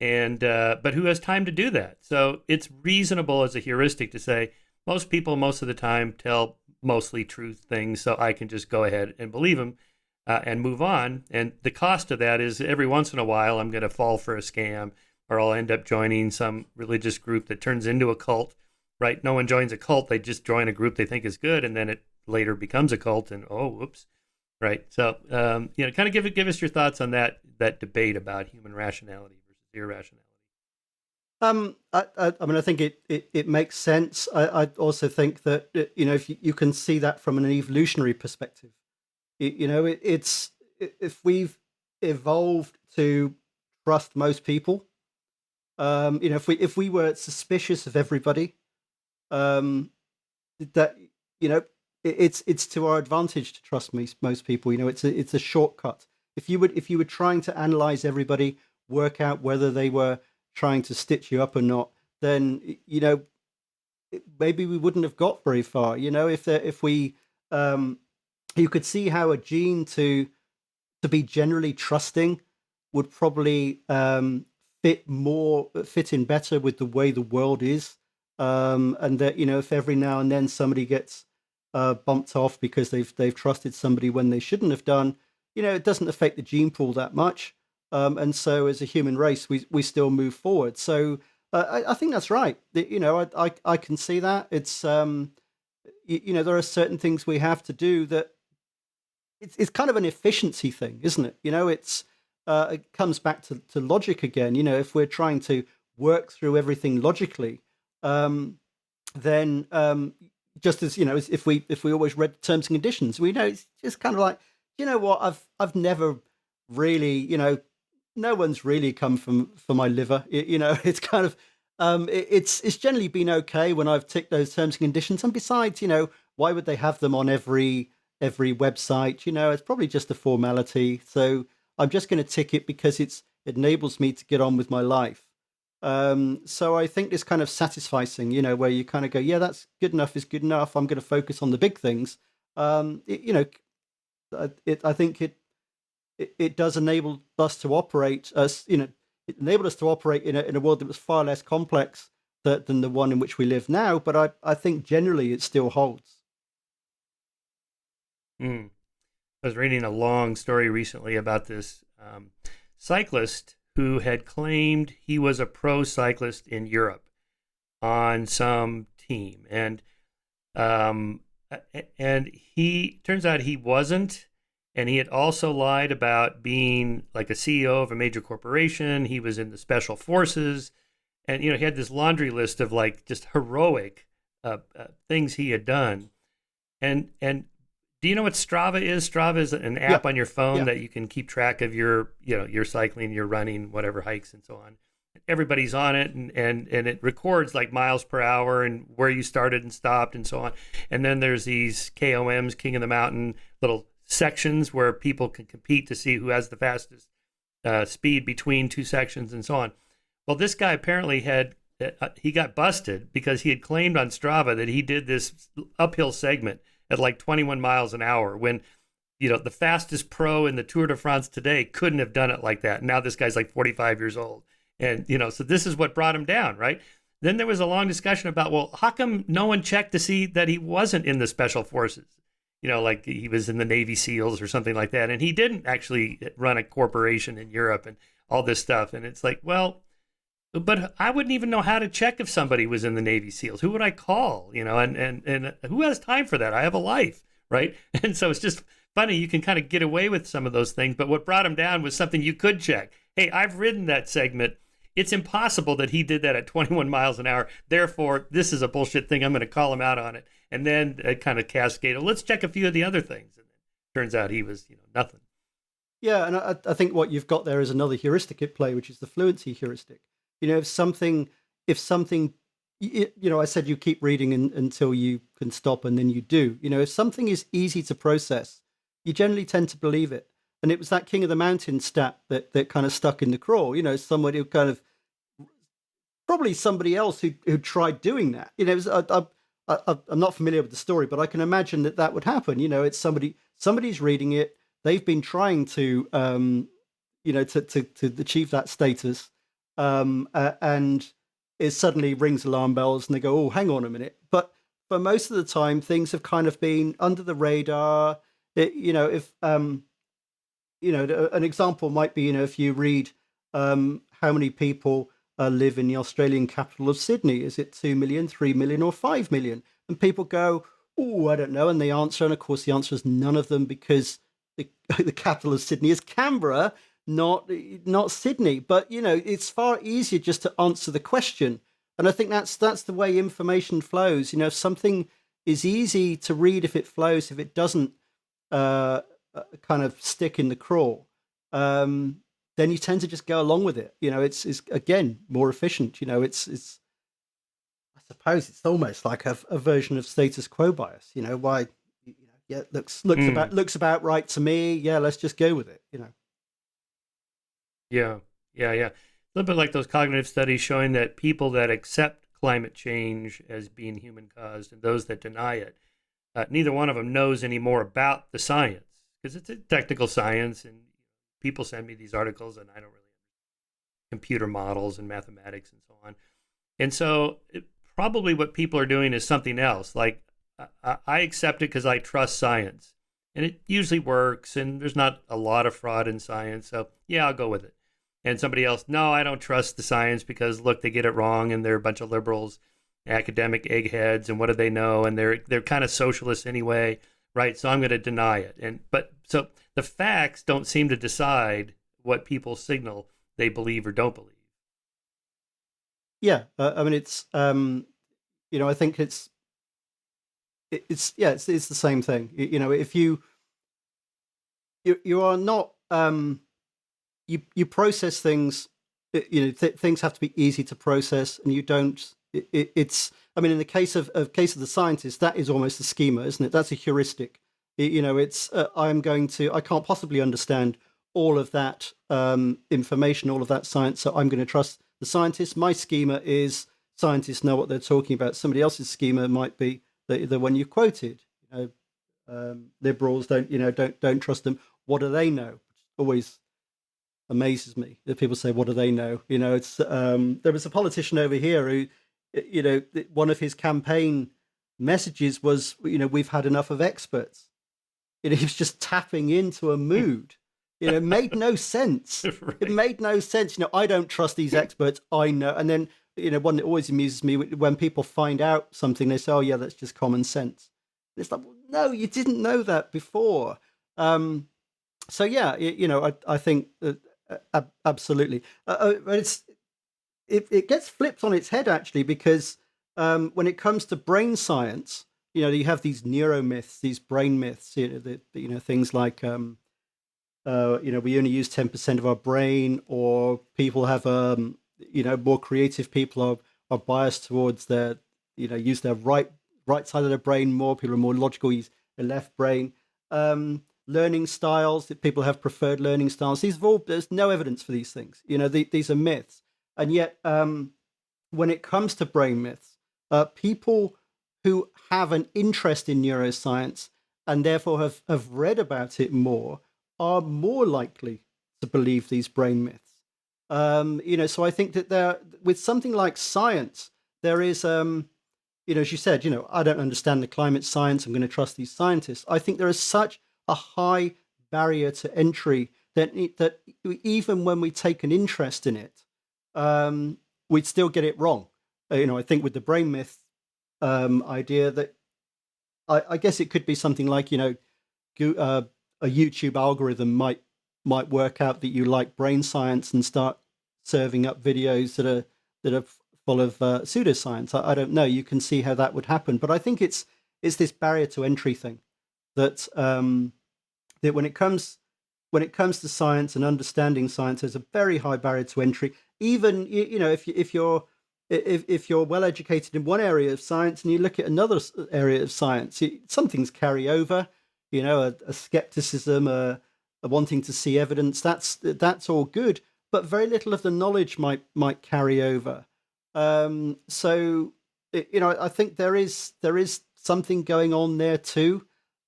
And but who has time to do that? So it's reasonable as a heuristic to say most people most of the time tell mostly truth things, so I can just go ahead and believe them and move on. And the cost of that is every once in a while I'm going to fall for a scam, or I'll end up joining some religious group that turns into a cult, right? No one joins a cult. They just join a group they think is good, and then it later becomes a cult, and whoops. Right. So, kind of give us your thoughts on that debate about human rationality versus irrationality. I think it makes sense. I also think that if you can see that from an evolutionary perspective, it's if we've evolved to trust most people, if we were suspicious of everybody, that it's to our advantage to trust most people. It's a shortcut. If you were trying to analyze everybody, work out whether they were trying to stitch you up or not, then maybe we wouldn't have got very far. If we you could see how a gene to be generally trusting would probably fit in better with the way the world is, and that if every now and then somebody gets bumped off because they've trusted somebody when they shouldn't have done, it doesn't affect the gene pool that much, and so as a human race, we still move forward. So I think that's right. I can see that it's there are certain things we have to do that it's kind of an efficiency thing, isn't it? It comes back to logic again. If we're trying to work through everything logically, then just as if we always read terms and conditions, we know it's just kind of like, what, I've never really, no one's really come for my liver. It's kind of it's generally been okay when I've ticked those terms and conditions. And besides, why would they have them on every website? It's probably just a formality. So I'm just going to tick it because it enables me to get on with my life. So I think this kind of satisficing, where you kind of go, yeah, that's good enough is good enough. I'm going to focus on the big things. I think it does enable us to operate it enabled us to operate in a world that was far less complex than the one in which we live now. But I think generally it still holds. I was reading a long story recently about this cyclist who had claimed he was a pro cyclist in Europe on some team, and he turns out he wasn't, and he had also lied about being like a CEO of a major corporation. He was in the special forces, and he had this laundry list of like just heroic things he had done, and do you know what Strava is? Strava is an app on your phone that you can keep track of your cycling, your running, whatever hikes and so on. Everybody's on it, and it records like miles per hour and where you started and stopped and so on. And then there's these KOMs, King of the Mountain, little sections where people can compete to see who has the fastest speed between two sections and so on. Well, this guy apparently he got busted because he had claimed on Strava that he did this uphill segment at like 21 miles an hour when, the fastest pro in the Tour de France today couldn't have done it like that. Now this guy's like 45 years old. And, so this is what brought him down, right? Then there was a long discussion about, well, how come no one checked to see that he wasn't in the special forces? Like he was in the Navy SEALs or something like that. And he didn't actually run a corporation in Europe and all this stuff. And it's like, well, but I wouldn't even know how to check if somebody was in the Navy SEALs. Who would I call? And who has time for that? I have a life, right? And so it's just funny. You can kind of get away with some of those things. But what brought him down was something you could check. Hey, I've ridden that segment. It's impossible that he did that at 21 miles an hour. Therefore, this is a bullshit thing. I'm going to call him out on it. And then it kind of cascaded. Let's check a few of the other things. And it turns out he was, nothing. Yeah, and I think what you've got there is another heuristic at play, which is the fluency heuristic. If something, I said you keep reading until you can stop, and then you do. If something is easy to process, you generally tend to believe it. And it was that King of the Mountain stat that kind of stuck in the craw. Somebody who kind of, probably somebody else who tried doing that. I'm not familiar with the story, but I can imagine that would happen. It's somebody's reading it. They've been trying to, to achieve that status. And it suddenly rings alarm bells and they go, oh, hang on a minute. But for most of the time, things have kind of been under the radar. An example might be, if you read how many people live in the Australian capital of Sydney. Is it 2 million, 3 million or 5 million? And people go, oh, I don't know. And they answer. And of course, the answer is none of them because the capital of Sydney is Canberra, not Sydney. But it's far easier just to answer the question, and I think that's the way information flows. If something is easy to read, if it flows, if it doesn't kind of stick in the craw, then you tend to just go along with it. It's again more efficient. It's I suppose it's almost like a version of status quo bias. Why? Yeah, looks about right to me. Yeah, let's just go with it. Yeah. A little bit like those cognitive studies showing that people that accept climate change as being human caused and those that deny it, neither one of them knows any more about the science because it's a technical science, and people send me these articles and I don't really. computer models and mathematics and so on. And so probably what people are doing is something else. Like I accept it because I trust science, and it usually works, and there's not a lot of fraud in science. So yeah, I'll go with it. And somebody else, no, I don't trust the science because look, they get it wrong, and they're a bunch of liberals, academic eggheads, and what do they know? And they're kind of socialists anyway, right? So I'm going to deny it. But so the facts don't seem to decide what people signal they believe or don't believe. Yeah, I mean, it's I think it's the same thing. If you are not you process things, things have to be easy to process, and you don't. It's I mean, in the case of the scientist, that is almost a schema, isn't it? That's a heuristic. It's I can't possibly understand all of that information, all of that science, so I'm going to trust the scientist. My schema is scientists know what they're talking about. Somebody else's schema might be the one you quoted. Liberals don't trust them. What do they know? Always amazes me that people say, "What do they know?" It's there was a politician over here who, one of his campaign messages was, we've had enough of experts. He was just tapping into a mood. It made no sense. Right. It made no sense. I don't trust these experts. I know. And then, one that always amuses me when people find out something, they say, "Oh yeah, that's just common sense." And it's like, well, no, you didn't know that before. So yeah, I think absolutely. But it gets flipped on its head actually, because when it comes to brain science, you have these neuromyths, these brain myths. Things like we only use 10% of our brain, or people have more creative people are biased towards their use their right side of their brain more. People are more logical, use their left brain. Learning styles, that people have preferred learning styles. There's no evidence for these things. These are myths. And yet, when it comes to brain myths, people who have an interest in neuroscience and therefore have read about it more are more likely to believe these brain myths. So I think that with something like science, there is, as you said, I don't understand the climate science, I'm going to trust these scientists. I think there is such a high barrier to entry that even when we take an interest in it, we'd still get it wrong. I think with the brain myth idea, that I guess it could be something like, a YouTube algorithm might work out that you like brain science and start serving up videos that are full of pseudoscience. I don't know. You can see how that would happen, but I think it's this barrier to entry thing that that when it comes to science and understanding science, there's a very high barrier to entry. Even if you're well educated in one area of science and you look at another area of science, some things carry over. A skepticism, a wanting to see evidence. That's all good, but very little of the knowledge might carry over. So I think there is something going on there too.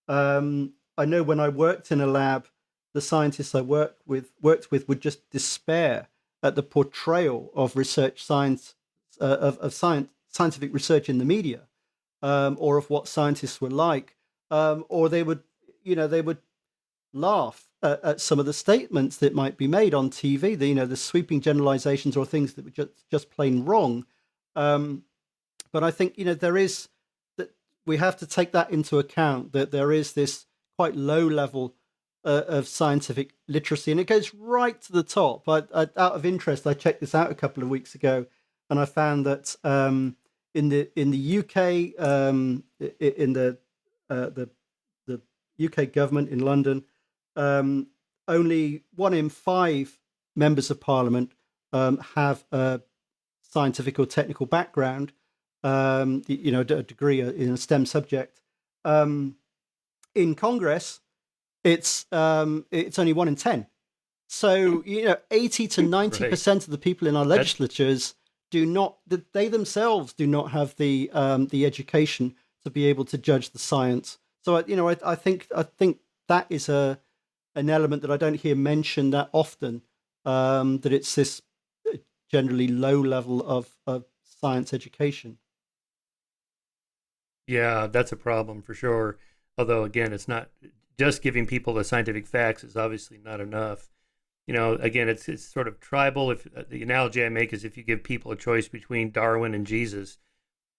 I know when I worked in a lab, the scientists I worked with would just despair at the portrayal of research science, of scientific research in the media, or of what scientists were like, or they would laugh at some of the statements that might be made on TV. The sweeping generalizations or things that were just plain wrong. But I think there is that we have to take that into account, that there is this quite low level of scientific literacy, and it goes right to the top. Out of interest, I checked this out a couple of weeks ago, and I found that in the UK, in the UK government in London, only 1 in 5 members of Parliament have a scientific or technical background, a degree in a STEM subject. In Congress, it's only 1 in 10. So 80 to 90% of the people in our legislatures they themselves do not have the education to be able to judge the science. So I think that is an element that I don't hear mentioned that often. That it's this generally low level of science education. Yeah, that's a problem for sure. Although, again, it's not just giving people the scientific facts is obviously not enough. Again, it's sort of tribal. If the analogy I make is if you give people a choice between Darwin and Jesus,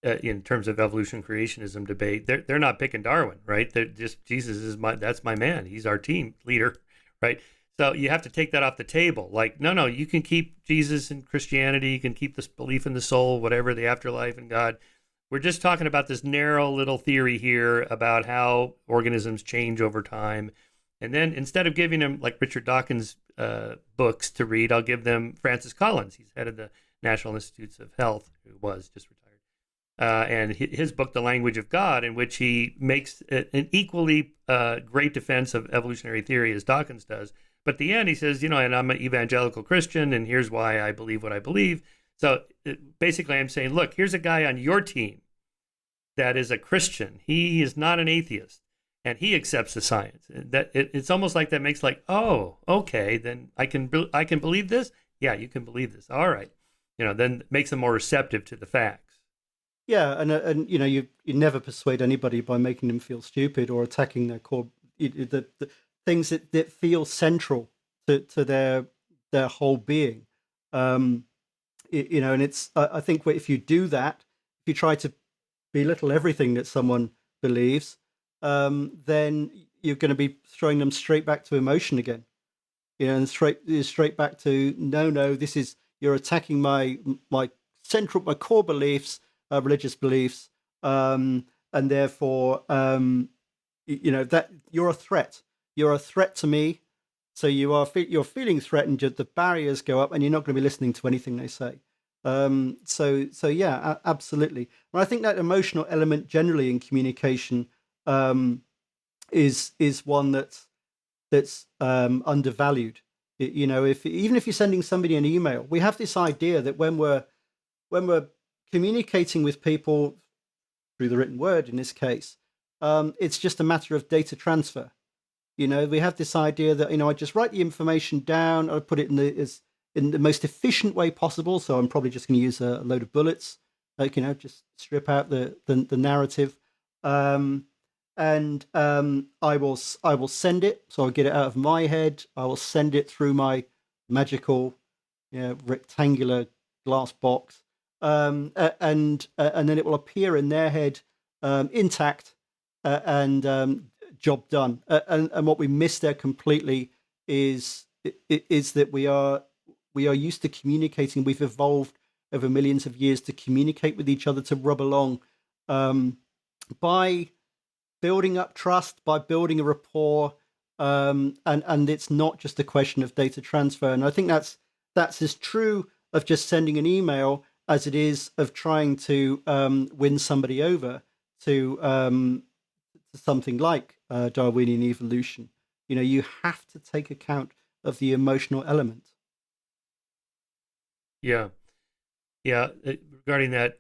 in terms of evolution creationism debate, they're not picking Darwin, right? They're just Jesus is that's my man. He's our team leader, right? So you have to take that off the table. Like, no, you can keep Jesus and Christianity. You can keep this belief in the soul, whatever, the afterlife and God. We're just talking about this narrow little theory here about how organisms change over time. And then instead of giving them like Richard Dawkins' books to read, I'll give them Francis Collins. He's head of the National Institutes of Health, who was just retired. And his book, The Language of God, in which he makes an equally great defense of evolutionary theory as Dawkins does. But at the end, he says, and I'm an evangelical Christian, and here's why I believe what I believe. So basically, I'm saying, look, here's a guy on your team that is a Christian. He is not an atheist, and he accepts the science. It's almost like that makes like, oh, okay, then I can believe this. Yeah, you can believe this. All right, then makes them more receptive to the facts. Yeah, and you never persuade anybody by making them feel stupid or attacking their core, the things that feel central to their whole being. And it's I think if you do that, if you try to belittle everything that someone believes, then you're going to be throwing them straight back to emotion again. And straight back to no, this is you're attacking my core beliefs, religious beliefs, and therefore that you're a threat. You're a threat to me, so you're feeling threatened. The barriers go up, and you're not going to be listening to anything they say. So yeah, absolutely. And I think that emotional element generally in communication is one that's undervalued. Even if you're sending somebody an email, we have this idea that when we're communicating with people through the written word, in this case, it's just a matter of data transfer. We have this idea that I just write the information down, I put it in the most efficient way possible. So I'm probably just going to use a load of bullets, just strip out the narrative, and I will send it. So I'll get it out of my head. I will send it through my magical, rectangular glass box, and then it will appear in their head intact, and job done. And what we miss there completely is that we are used to communicating. We've evolved over millions of years to communicate with each other, to rub along, by building up trust, by building a rapport, and it's not just a question of data transfer. And I think that's as true of just sending an email as it is of trying to win somebody over to something like Darwinian evolution. You have to take account of the emotional element. Yeah. Regarding that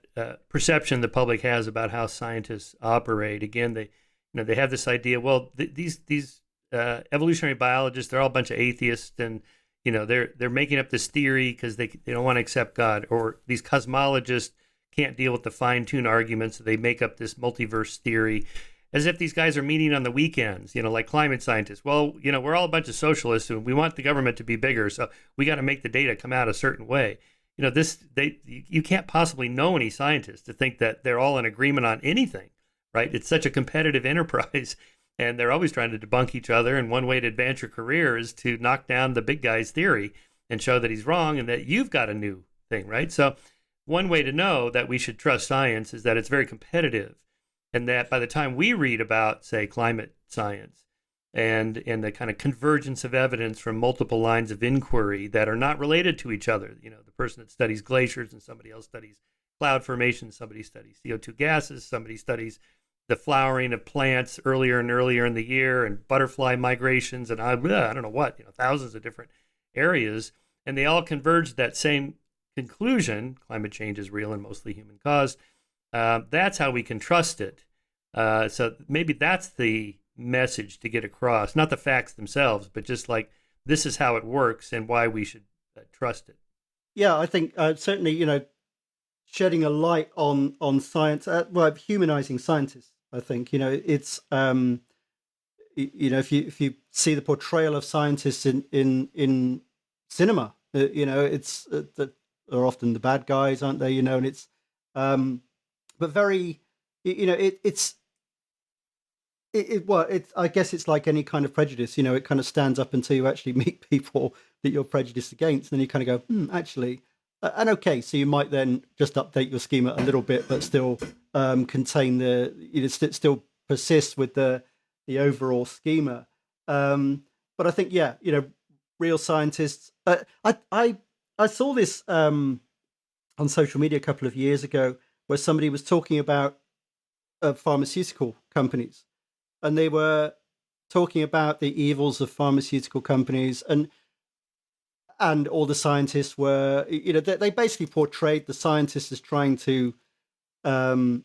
perception the public has about how scientists operate, again, they have this idea. Well, these evolutionary biologists, they're all a bunch of atheists, and they're making up this theory because they don't want to accept God, or these cosmologists can't deal with the fine-tuned arguments, so they make up this multiverse theory, as if these guys are meeting on the weekends, like climate scientists. Well, we're all a bunch of socialists, and we want the government to be bigger, so we got to make the data come out a certain way. You can't possibly know any scientists to think that they're all in agreement on anything, right? It's such a competitive enterprise, and they're always trying to debunk each other. And one way to advance your career is to knock down the big guy's theory and show that he's wrong and that you've got a new thing, right? So one way to know that we should trust science is that it's very competitive, and that by the time we read about, say, climate science, and the kind of convergence of evidence from multiple lines of inquiry that are not related to each other. The person that studies glaciers and somebody else studies cloud formation, somebody studies CO2 gases, somebody studies the flowering of plants earlier and earlier in the year, and butterfly migrations, and I don't know what, thousands of different areas, and they all converge to that same conclusion: climate change is real and mostly human caused. That's how we can trust it. So maybe that's the message to get across, not the facts themselves, but just like this is how it works and why we should trust it. Yeah, I think certainly, shedding a light on science, well, humanizing scientists. I think it's if you see the portrayal of scientists in cinema, it's that are often the bad guys, aren't they? And it's um, but very, it's well, it's I guess it's like any kind of prejudice. It kind of stands up until you actually meet people that you're prejudiced against, and then you kind of go, actually, and okay, so you might then just update your schema a little bit, but still contain still persist with the overall schema. But I think, yeah, real scientists. I saw this on social media a couple of years ago, where somebody was talking about pharmaceutical companies, and they were talking about the evils of pharmaceutical companies, and all the scientists were, they basically portrayed the scientists as trying to um,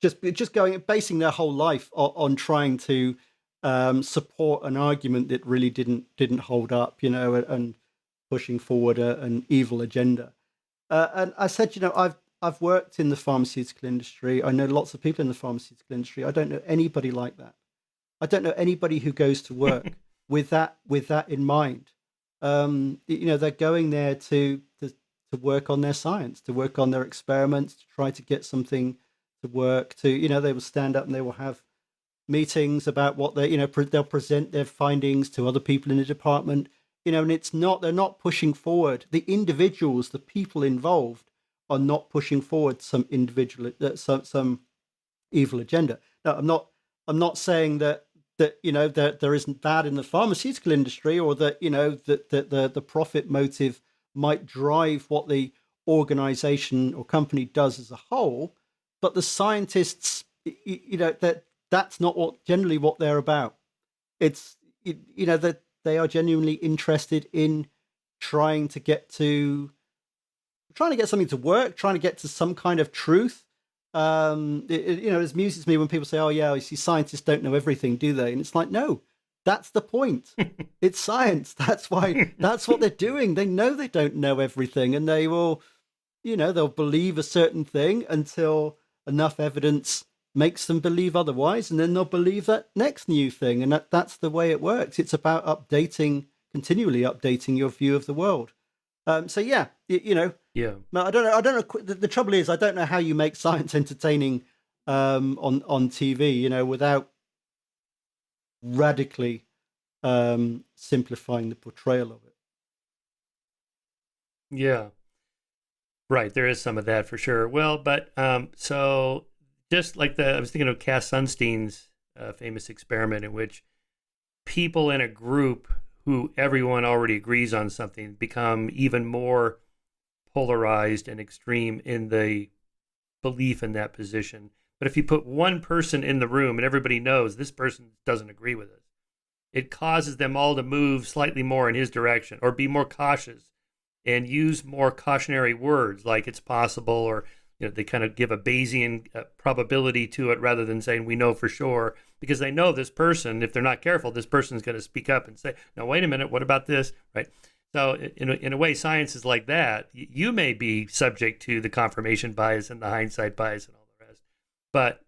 just going basing their whole life on trying to support an argument that really didn't hold up, and pushing forward an evil agenda. And I said, I've worked in the pharmaceutical industry. I know lots of people in the pharmaceutical industry. I don't know anybody like that. I don't know anybody who goes to work with that in mind. They're going there to work on their science, to work on their experiments, to try to get something to work. They will stand up and they will have meetings about what they'll present their findings to other people in the department. And they're not pushing forward the individuals, the people involved are not pushing forward some individual some evil agenda. Now, I'm not saying that there isn't bad in the pharmaceutical industry, or that that the profit motive might drive what the organization or company does as a whole, but the scientists, that's not generally what they're about. It's that they are genuinely interested in trying to get to trying to get something to work, trying to get to some kind of truth. It amuses me when people say, "Oh, yeah, you see, scientists don't know everything, do they?" And it's like, no, that's the point. It's science. That's why. That's what they're doing. They know they don't know everything, and they will, they'll believe a certain thing until enough evidence makes them believe otherwise, and then they'll believe that next new thing, and that's the way it works. It's about continually updating your view of the world. So yeah, Yeah. no, I don't know. I don't know. The trouble is, I don't know how you make science entertaining on TV, without radically simplifying the portrayal of it. Yeah. Right. There is some of that for sure. Well, but so just like I was thinking of Cass Sunstein's famous experiment in which people in a group who everyone already agrees on something become even more polarized and extreme in the belief in that position. But if you put one person in the room and everybody knows this person doesn't agree with it, it causes them all to move slightly more in his direction or be more cautious and use more cautionary words like it's possible, or they kind of give a Bayesian probability to it rather than saying we know for sure, because they know this person, if they're not careful, this person's going to speak up and say, no, wait a minute, what about this, right? So in a way, science is like that. You may be subject to the confirmation bias and the hindsight bias and all the rest, but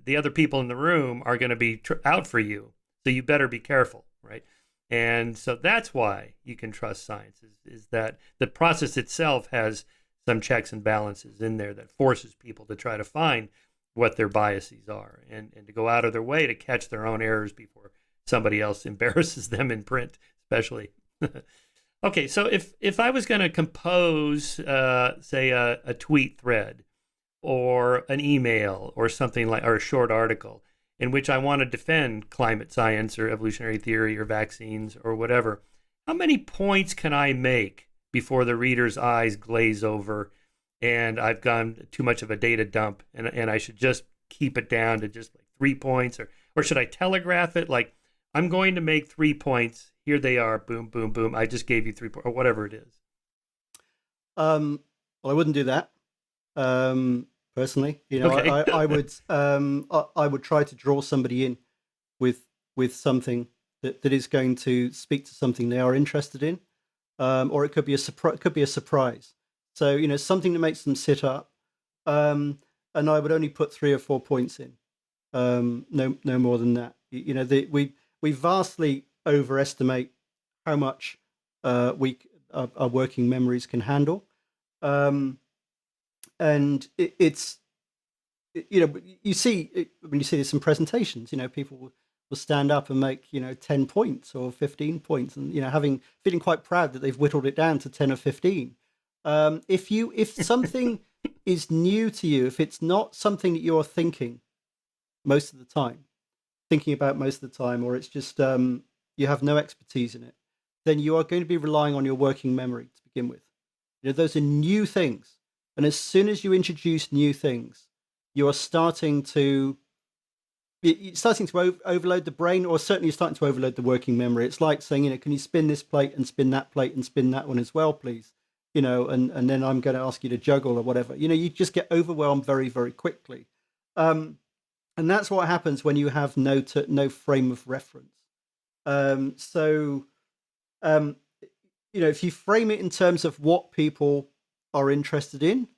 the other people in the room are going to be out for you. So you better be careful, right? And so that's why you can trust science, is that the process itself has some checks and balances in there that forces people to try to find what their biases are, and to go out of their way to catch their own errors before somebody else embarrasses them in print, especially. Okay, so if I was going to compose, say, a tweet thread or an email or something like, or a short article in which I want to defend climate science or evolutionary theory or vaccines or whatever, how many points can I make before the reader's eyes glaze over and I've gone too much of a data dump, and I should just keep it down to just like 3 points, or should I telegraph it like, I'm going to make 3 points. Here they are. Boom, boom, boom. I just gave you 3 points, or whatever it is. Well, I wouldn't do that. Personally, Okay. I would try to draw somebody in with something that is going to speak to something they are interested in. or it could be a surprise. So something that makes them sit up, and I would only put 3 or 4 points in, no more than that. We vastly overestimate how much our working memories can handle, and it's you see when you see this in presentations, people will stand up and make 10 points or 15 points, and feeling quite proud that they've whittled it down to 10 or 15. If something is new to you, if it's not something that you're thinking about most of the time, or it's just you have no expertise in it, then you are going to be relying on your working memory to begin with. Those are new things, and as soon as you introduce new things, you are starting to overload the brain, or certainly you're starting to overload the working memory. It's like saying, can you spin this plate and spin that plate and spin that one as well, please? And then I'm going to ask you to juggle or whatever. You just get overwhelmed very, very quickly. And that's what happens when you have no frame of reference. If you frame it in terms of what people are interested in,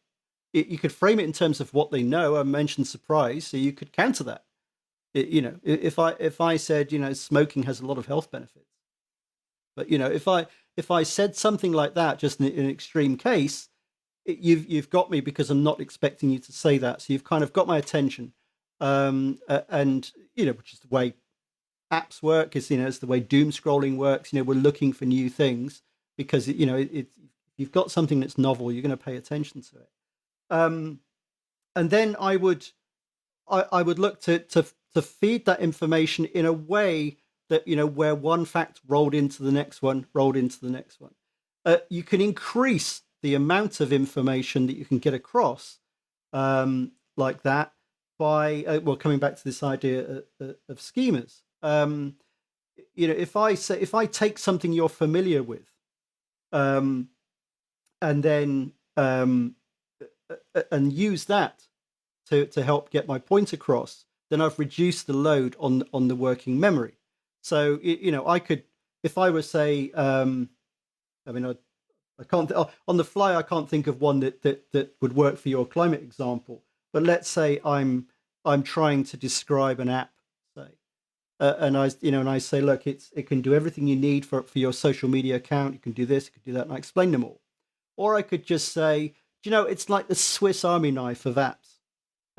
you could frame it in terms of what they know. I mentioned surprise, so you could counter that. If I said, smoking has a lot of health benefits, but if I said something like that, just in an extreme case, you've got me, because I'm not expecting you to say that. So you've kind of got my attention, and which is the way apps work. Is it's the way doom scrolling works. We're looking for new things because if you've got something that's novel, you're going to pay attention to it. And then I would look to feed that information in a way that where one fact rolled into the next one. You can increase the amount of information that you can get across, like that, by coming back to this idea of schemas. If I take something you're familiar with, and then and use that to help get my point across, then I've reduced the load on the working memory. So I could, if I were say, I can't on the fly. I can't think of one that would work for your climate example. But let's say I'm trying to describe an app, say, and I say, look, it can do everything you need for your social media account. You can do this, you can do that, and I explain them all. Or I could just say, it's like the Swiss Army knife of apps.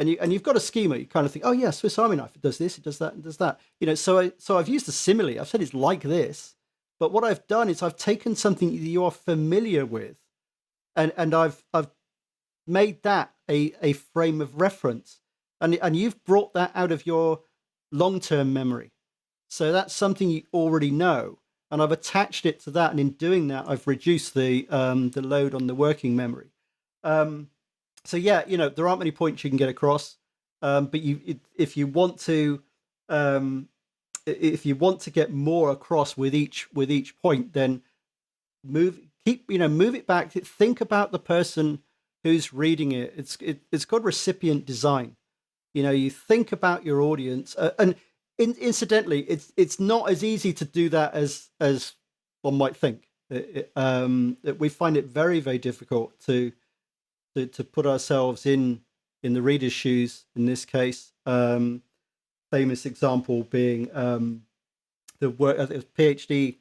And you've got a schema. You kind of think, oh yeah, Swiss Army knife. It does this, it does that, and does that. So I've used a simile. I've said it's like this, but what I've done is I've taken something that you are familiar with, and I've made that a frame of reference, and you've brought that out of your long-term memory. So that's something you already know, and I've attached it to that. And in doing that, I've reduced the load on the working memory. So yeah, there aren't many points you can get across, but if you want to get more across with each point, then move it back. Think about the person who's reading it. It's called recipient design. You think about your audience, and incidentally, it's not as easy to do that as one might think. We find it very, very difficult to put ourselves in the reader's shoes. In this case, famous example being the work of PhD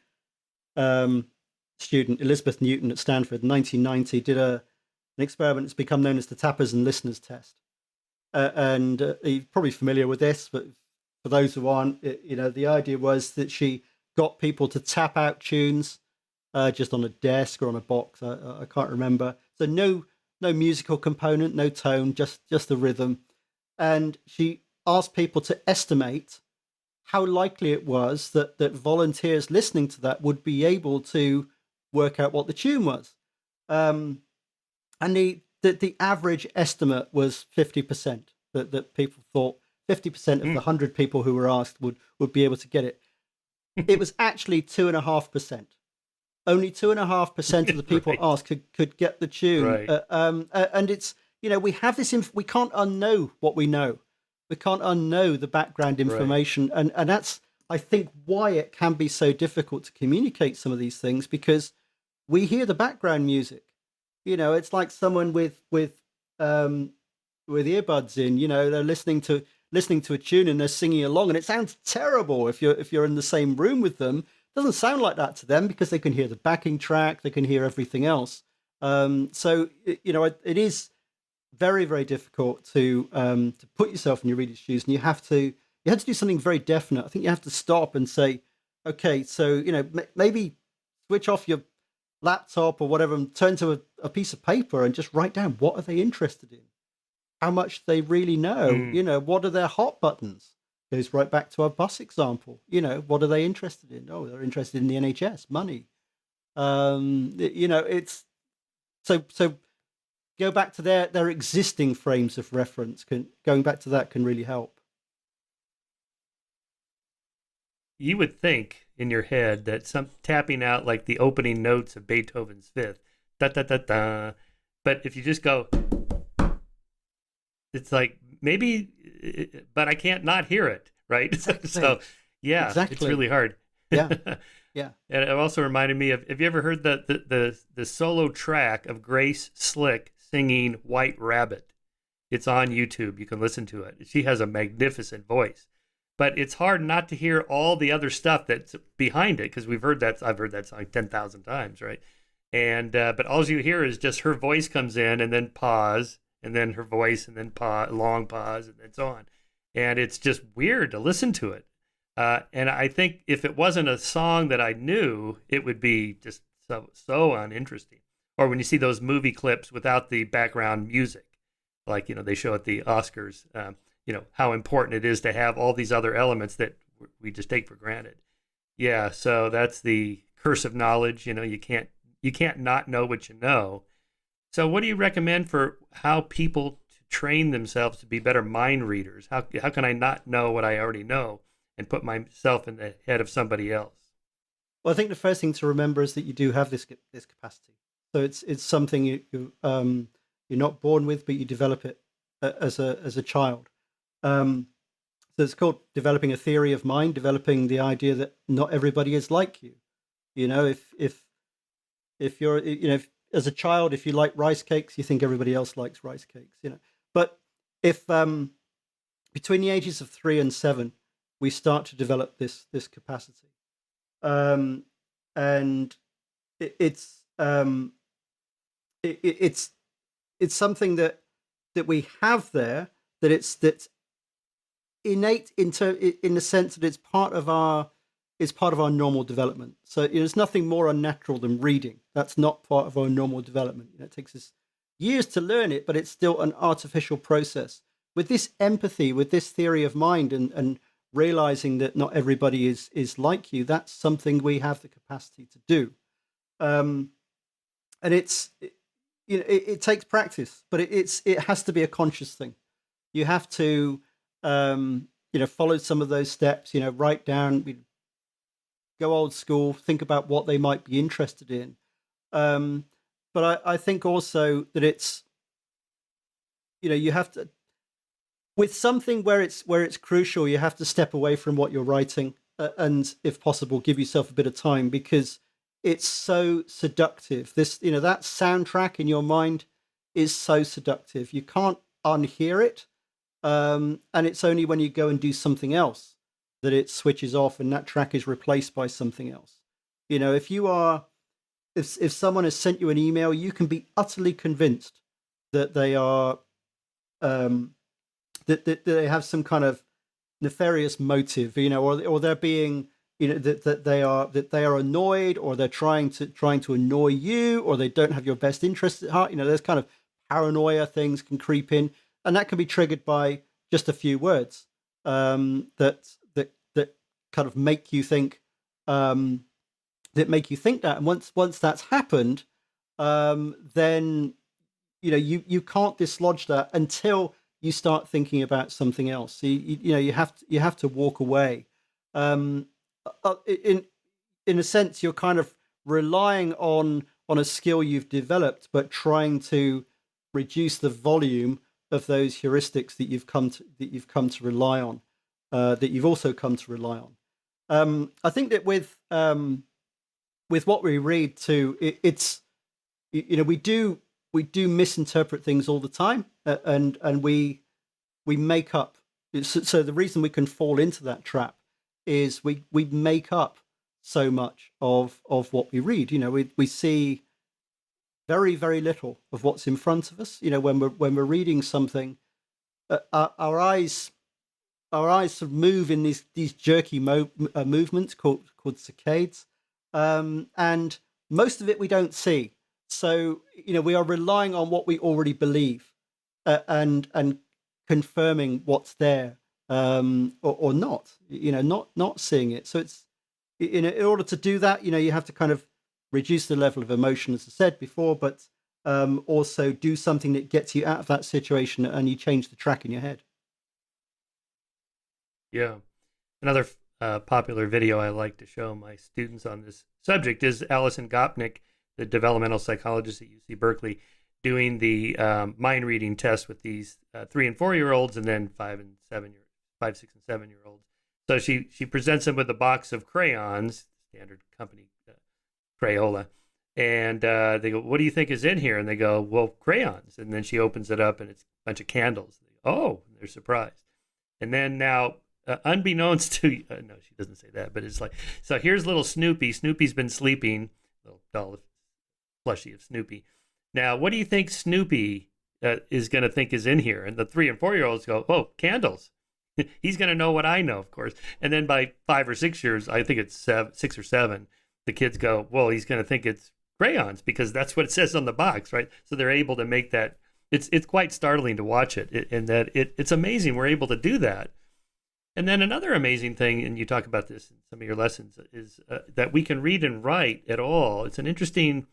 student Elizabeth Newton at Stanford in 1990 did an experiment that's become known as the tappers and listeners test. And you're probably familiar with this, but for those who aren't, the idea was that she got people to tap out tunes just on a desk or on a box. I can't remember. So no musical component, no tone, just the rhythm. And she asked people to estimate how likely it was that volunteers listening to that would be able to work out what the tune was. And the average estimate was 50%, that people thought 50% of the 100 people who were asked would be able to get it. It was actually 2.5%. Only 2.5% of the people Right. asked could get the tune. Right. And it's, we have this, we can't unknow what we know. We can't unknow the background information. Right. And that's, I think, why it can be so difficult to communicate some of these things, because we hear the background music. It's like someone with earbuds in. They're listening to a tune and they're singing along, and it sounds terrible if you're in the same room with them. It doesn't sound like that to them because they can hear the backing track, they can hear everything else. So it is very, very difficult to put yourself in your reader's shoes, and you have to do something very definite. I think you have to stop and say, okay, so maybe switch off your laptop or whatever and turn to a piece of paper and just write down, what are they interested in, how much they really know. What are their hot buttons? Goes right back to our bus example. What are they interested in? Oh, they're interested in the NHS, money. It's so go back to their existing frames of reference. Going back to that can really help. You would think in your head that some tapping out like the opening notes of Beethoven's Fifth, da da da da. But if you just go, it's like maybe, but I can't not hear it, right? Exactly. So yeah, exactly. It's really hard. Yeah, yeah. And it also reminded me of, have you ever heard the solo track of Grace Slick singing White Rabbit? It's on YouTube. You can listen to it. She has a magnificent voice, but it's hard not to hear all the other stuff that's behind it, because I've heard that song 10,000 times, right? And but all you hear is just her voice comes in and then pause, and then her voice, and then pause, long pause, and then so on. And it's just weird to listen to it. And I think if it wasn't a song that I knew, it would be just so uninteresting. Or when you see those movie clips without the background music, like they show at the Oscars, how important it is to have all these other elements that we just take for granted. Yeah, so that's the curse of knowledge. You can't not know what you know. So what do you recommend for how people to train themselves to be better mind readers? How can I not know what I already know and put myself in the head of somebody else? Well, I think the first thing to remember is that you do have this capacity. So it's something you're not born with, but you develop it as a child. So it's called developing a theory of mind, developing the idea that not everybody is like you. If you're if, as a child, if you like rice cakes, you think everybody else likes rice cakes. But if between the ages of 3 and 7, we start to develop this capacity, and it's something that we have there, that's innate in the sense that it's part of our normal development. So there's nothing more unnatural than reading. That's not part of our normal development. It takes us years to learn it, but it's still an artificial process. With this empathy, with this theory of mind, and realizing that not everybody is like you, that's something we have the capacity to do. And it takes practice, but it has to be a conscious thing. You have to follow some of those steps. Write down, go old school, think about what they might be interested in. But I think also that it's you have to, with something where it's crucial, you have to step away from what you're writing, and if possible give yourself a bit of time, because it's so seductive. That soundtrack in your mind is so seductive. You can't unhear it. And it's only when you go and do something else that it switches off and that track is replaced by something else. If someone has sent you an email, you can be utterly convinced that they are that they have some kind of nefarious motive, or they're being, that they are annoyed, or they're trying to annoy you, or they don't have your best interests at heart. There's kind of paranoia things can creep in, and that can be triggered by just a few words that kind of make you think that. And once that's happened, then you can't dislodge that until you start thinking about something else. So you have to walk away. In a sense, you're kind of relying on a skill you've developed, but trying to reduce the volume of those heuristics that you've come to rely on, that you've also come to rely on. I think that with with what we read too, it's we do misinterpret things all the time, and we make up. So the reason we can fall into that trap is we make up so much of what we read. We see very, very little of what's in front of us. When we're reading something, our eyes sort of move in these jerky movements called saccades, and most of it we don't see. So we are relying on what we already believe, and confirming what's there, or not. Not seeing it. So it's in order to do that, you have to kind of reduce the level of emotion, as I said before, but also do something that gets you out of that situation, and you change the track in your head. Yeah. Another popular video I like to show my students on this subject is Alison Gopnik, the developmental psychologist at UC Berkeley, doing the mind reading test with these 3 and 4 year olds, and then 5, 6, and 7 year olds. So she presents them with a box of crayons, standard company Crayola, and they go, "What do you think is in here?" And they go, "Well, crayons." And then she opens it up, and it's a bunch of candles. Oh, they're surprised. And then now, unbeknownst to no, she doesn't say that, but it's like, so here's little Snoopy. Snoopy's been sleeping, little doll plushie of Snoopy. Now, what do you think Snoopy is going to think is in here? And the 3 and 4 year olds go, "Oh, candles." He's going to know what I know, of course. And then by 5 or 6 years, I think it's 6 or 7, the kids go, "Well, he's going to think it's crayons because that's what it says on the box," right? So they're able to make that. It's quite startling to watch it, and that it's amazing we're able to do that. And then another amazing thing, and you talk about this in some of your lessons, is that we can read and write at all. It's an interesting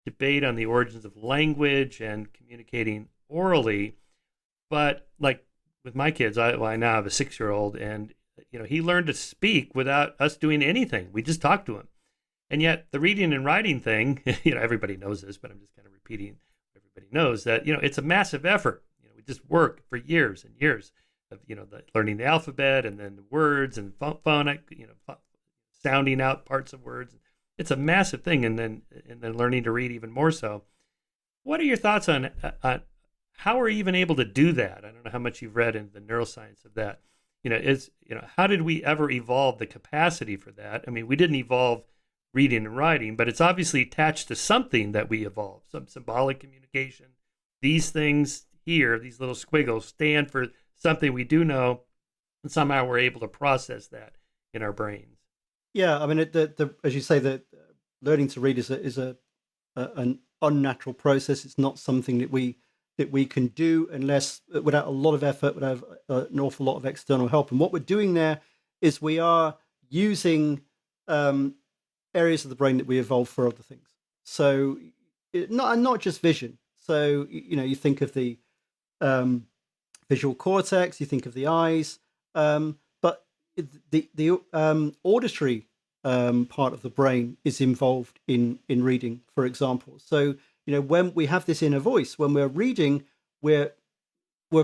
debate on the origins of language and communicating orally. But like with my kids, I now have a 6-year-old, and he learned to speak without us doing anything. We just talked to him. And yet the reading and writing thing, everybody knows this, but I'm just kind of repeating what everybody knows, that, it's a massive effort. We just work for years and years of, learning the alphabet, and then the words and phonic, sounding out parts of words. It's a massive thing. And then learning to read even more so. What are your thoughts on how are we even able to do that? I don't know how much you've read in the neuroscience of that. How did we ever evolve the capacity for that? I mean, we didn't evolve reading and writing, but it's obviously attached to something that we evolved, some symbolic communication. These things here, these little squiggles, stand for something we do know, and somehow we're able to process that in our brains. Yeah, I mean, as you say, that learning to read is an unnatural process. It's not something that we can do unless without a lot of effort, without an awful lot of external help. And what we're doing there is we are using areas of the brain that we evolved for other things. So not just vision. So you think of the visual cortex, you think of the eyes, but the auditory part of the brain is involved in reading, for example. So when we have this inner voice, when we're reading, we're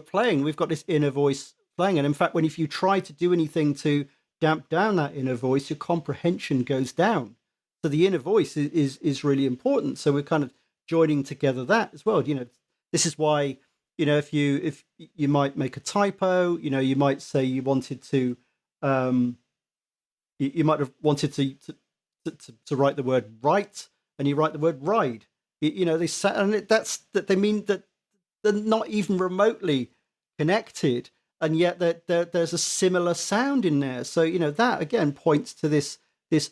playing. We've got this inner voice playing, and in fact, if you try to do anything to damp down that inner voice, your comprehension goes down. So the inner voice is really important. So we're kind of joining together that as well. This is why if you might make a typo, you might say you wanted to you might have wanted to write the word right, and you write the word ride. They say, and they mean that they're not even remotely connected, and yet there's a similar sound in there. So that again points to this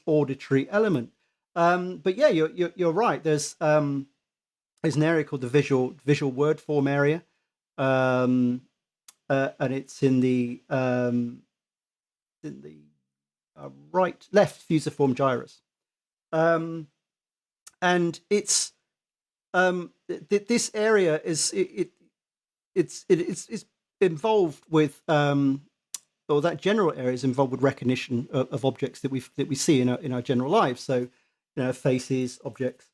auditory element. But yeah, you're right. There's an area called the visual word form area, and it's in the left fusiform gyrus, and it's this area is it's involved with or that general area is involved with recognition of objects that we see in our general lives. So faces, objects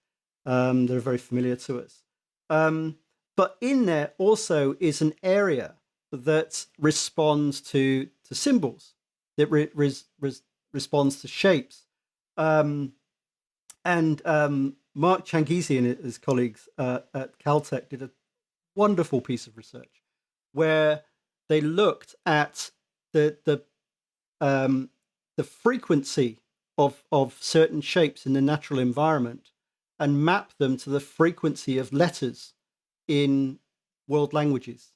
that are very familiar to us. But in there also is an area that responds to symbols, that responds to shapes, and And Mark Changizi and his colleagues at Caltech did a wonderful piece of research where they looked at the um, the frequency of certain shapes in the natural environment and mapped them to the frequency of letters in world languages.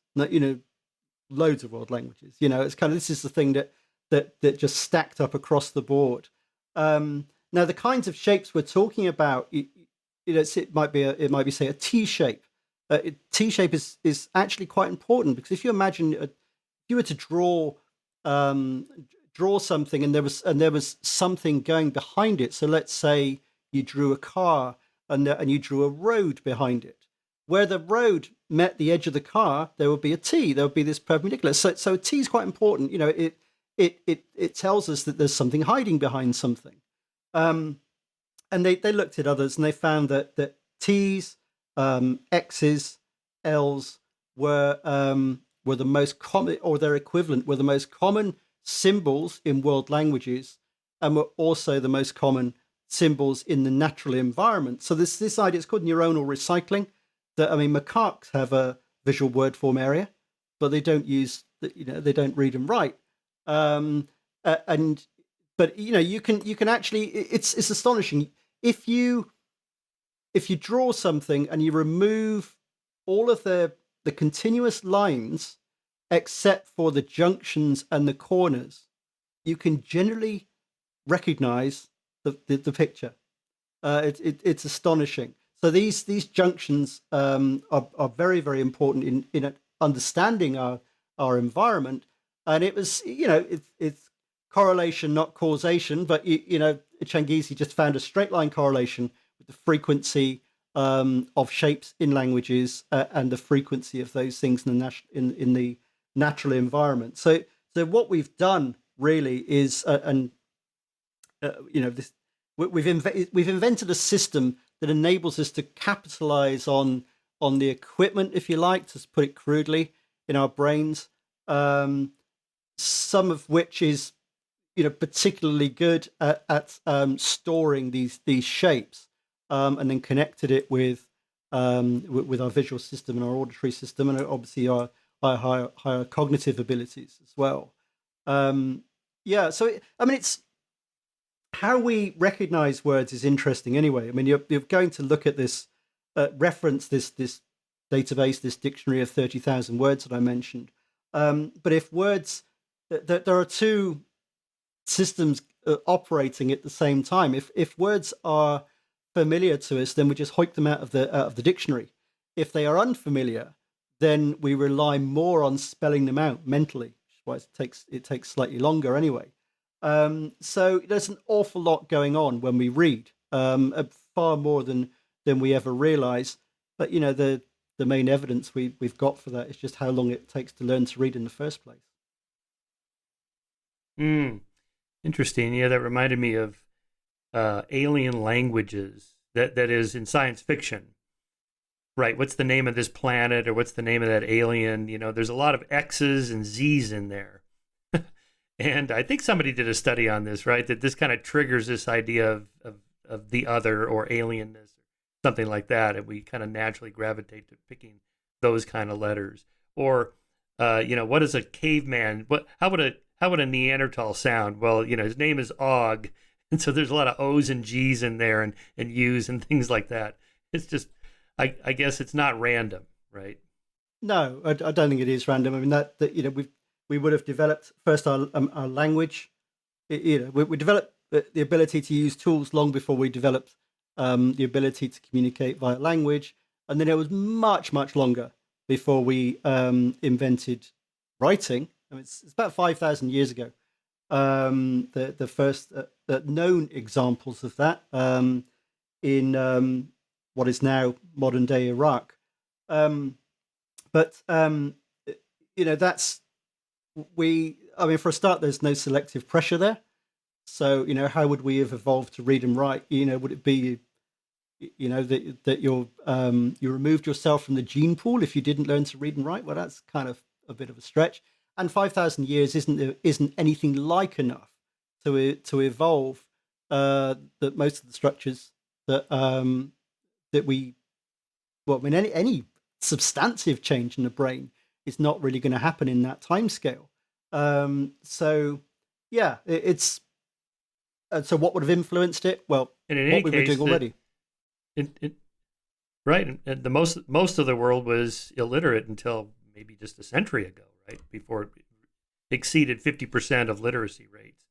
Loads of world languages. It's kind of, this is the thing that just stacked up across the board. Now, the kinds of shapes we're talking about, it might be say a T shape. T shape is actually quite important, because if you imagine, if you were to draw something and there was something going behind it. So let's say you drew a car and you drew a road behind it. Where the road met the edge of the car, there would be a T. There would be this perpendicular. So a T is quite important. It tells us that there's something hiding behind something. And they looked at others, and they found that T's, X's, L's were the most common, or their equivalent, were the most common symbols in world languages, and were also the most common symbols in the natural environment. So this idea, it's called neuronal recycling. Macaques have a visual word form area, but they don't they don't read and write. But you can actually, it's astonishing if you draw something and you remove all of the continuous lines except for the junctions and the corners, you can generally recognize the picture. It's astonishing. So these junctions are very, very important in understanding our environment. And it was, it's correlation, not causation, but Changizi just found a straight line correlation with the frequency of shapes in languages and the frequency of those things in the natural environment. So what we've done really is, we've invented a system that enables us to capitalize on the equipment, if you like, to put it crudely, in our brains. Some of which is, particularly good at storing these shapes, and then connected it with our visual system and our auditory system, and obviously our higher cognitive abilities as well. So it's how we recognize words is interesting. Anyway, you're going to look at this reference, this database, this dictionary of 30,000 words that I mentioned. But if words, there are two systems operating at the same time. If words are familiar to us, then we just hoik them out of the dictionary. If they are unfamiliar, then we rely more on spelling them out mentally, which is why it takes slightly longer anyway. So there's an awful lot going on when we read, far more than we ever realize. But the main evidence we've got for that is just how long it takes to learn to read in the first place. Interesting. Yeah, that reminded me of alien languages. That is in science fiction. Right. What's the name of this planet, or what's the name of that alien? There's a lot of X's and Z's in there. And I think somebody did a study on this, right? That this kind of triggers this idea of the other or alienness, or something like that. And we kind of naturally gravitate to picking those kind of letters. Or, what is a caveman? How would a Neanderthal sound? Well, his name is Og. And so there's a lot of O's and G's in there, and U's and things like that. It's just, I guess it's not random, right? No, I don't think it is random. That we would have developed first our language. We developed the ability to use tools long before we developed the ability to communicate via language, and then it was much, much longer before we invented writing. It's about 5,000 years ago. The first known examples of that in what is now modern day Iraq. That's for a start, there's no selective pressure there. So, how would we have evolved to read and write? Would it be, that you removed yourself from the gene pool if you didn't learn to read and write? Well, that's kind of a bit of a stretch. And 5,000 years isn't anything like enough to evolve that most of the structures that that we well, I mean, any substantive change in the brain is not really going to happen in that time scale. So, yeah, it's so what would have influenced it? Well, And in what any we were case, doing already. right, and the most of the world was illiterate until maybe just a century ago, right? Before it exceeded 50% of literacy rates.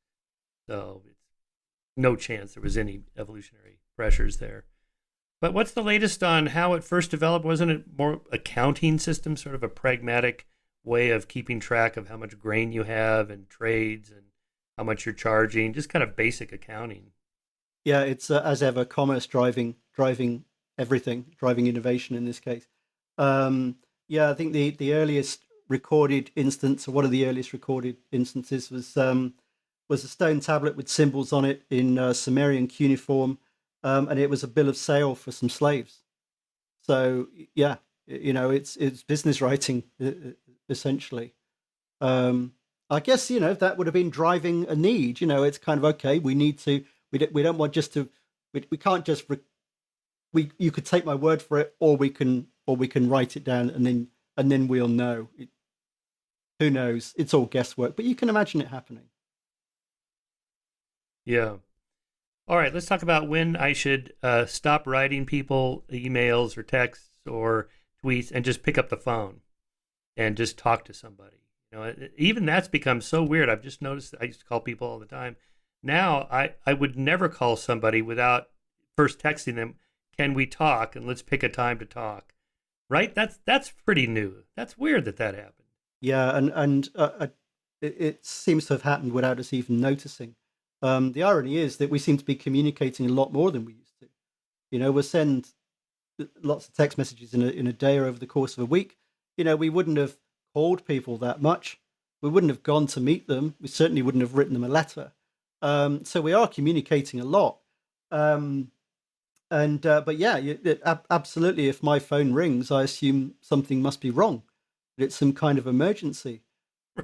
So it's no chance there was any evolutionary pressures there. But what's the latest on how it first developed? Wasn't it more a counting system, sort of a pragmatic way of keeping track of how much grain you have and trades and how much you're charging, just kind of basic accounting? Yeah, it's as ever commerce driving everything, driving innovation in this case. Yeah, I think the earliest recorded instance, or one of the earliest recorded instances, was a stone tablet with symbols on it in Sumerian cuneiform, and it was a bill of sale for some slaves. So yeah, it's business writing essentially. Um, I guess that would have been driving a need. It's kind of okay. We need to. We don't want just to. We can't just. You could take my word for it, or we can write it down, and then we'll know. Who knows? It's all guesswork, but you can imagine it happening. Yeah. All right, let's talk about when I should stop writing people emails or texts or tweets and just pick up the phone and just talk to somebody. Even that's become so weird. I've just noticed I used to call people all the time. Now I would never call somebody without first texting them, "Can we talk?" and let's pick a time to talk. Right? That's pretty new. That's weird that happened. Yeah, and it seems to have happened without us even noticing. The irony is that we seem to be communicating a lot more than we used to. We'll send lots of text messages in a day or over the course of a week. We wouldn't have called people that much. We wouldn't have gone to meet them. We certainly wouldn't have written them a letter. So we are communicating a lot. But yeah, absolutely. If my phone rings, I assume something must be wrong. That it's some kind of emergency.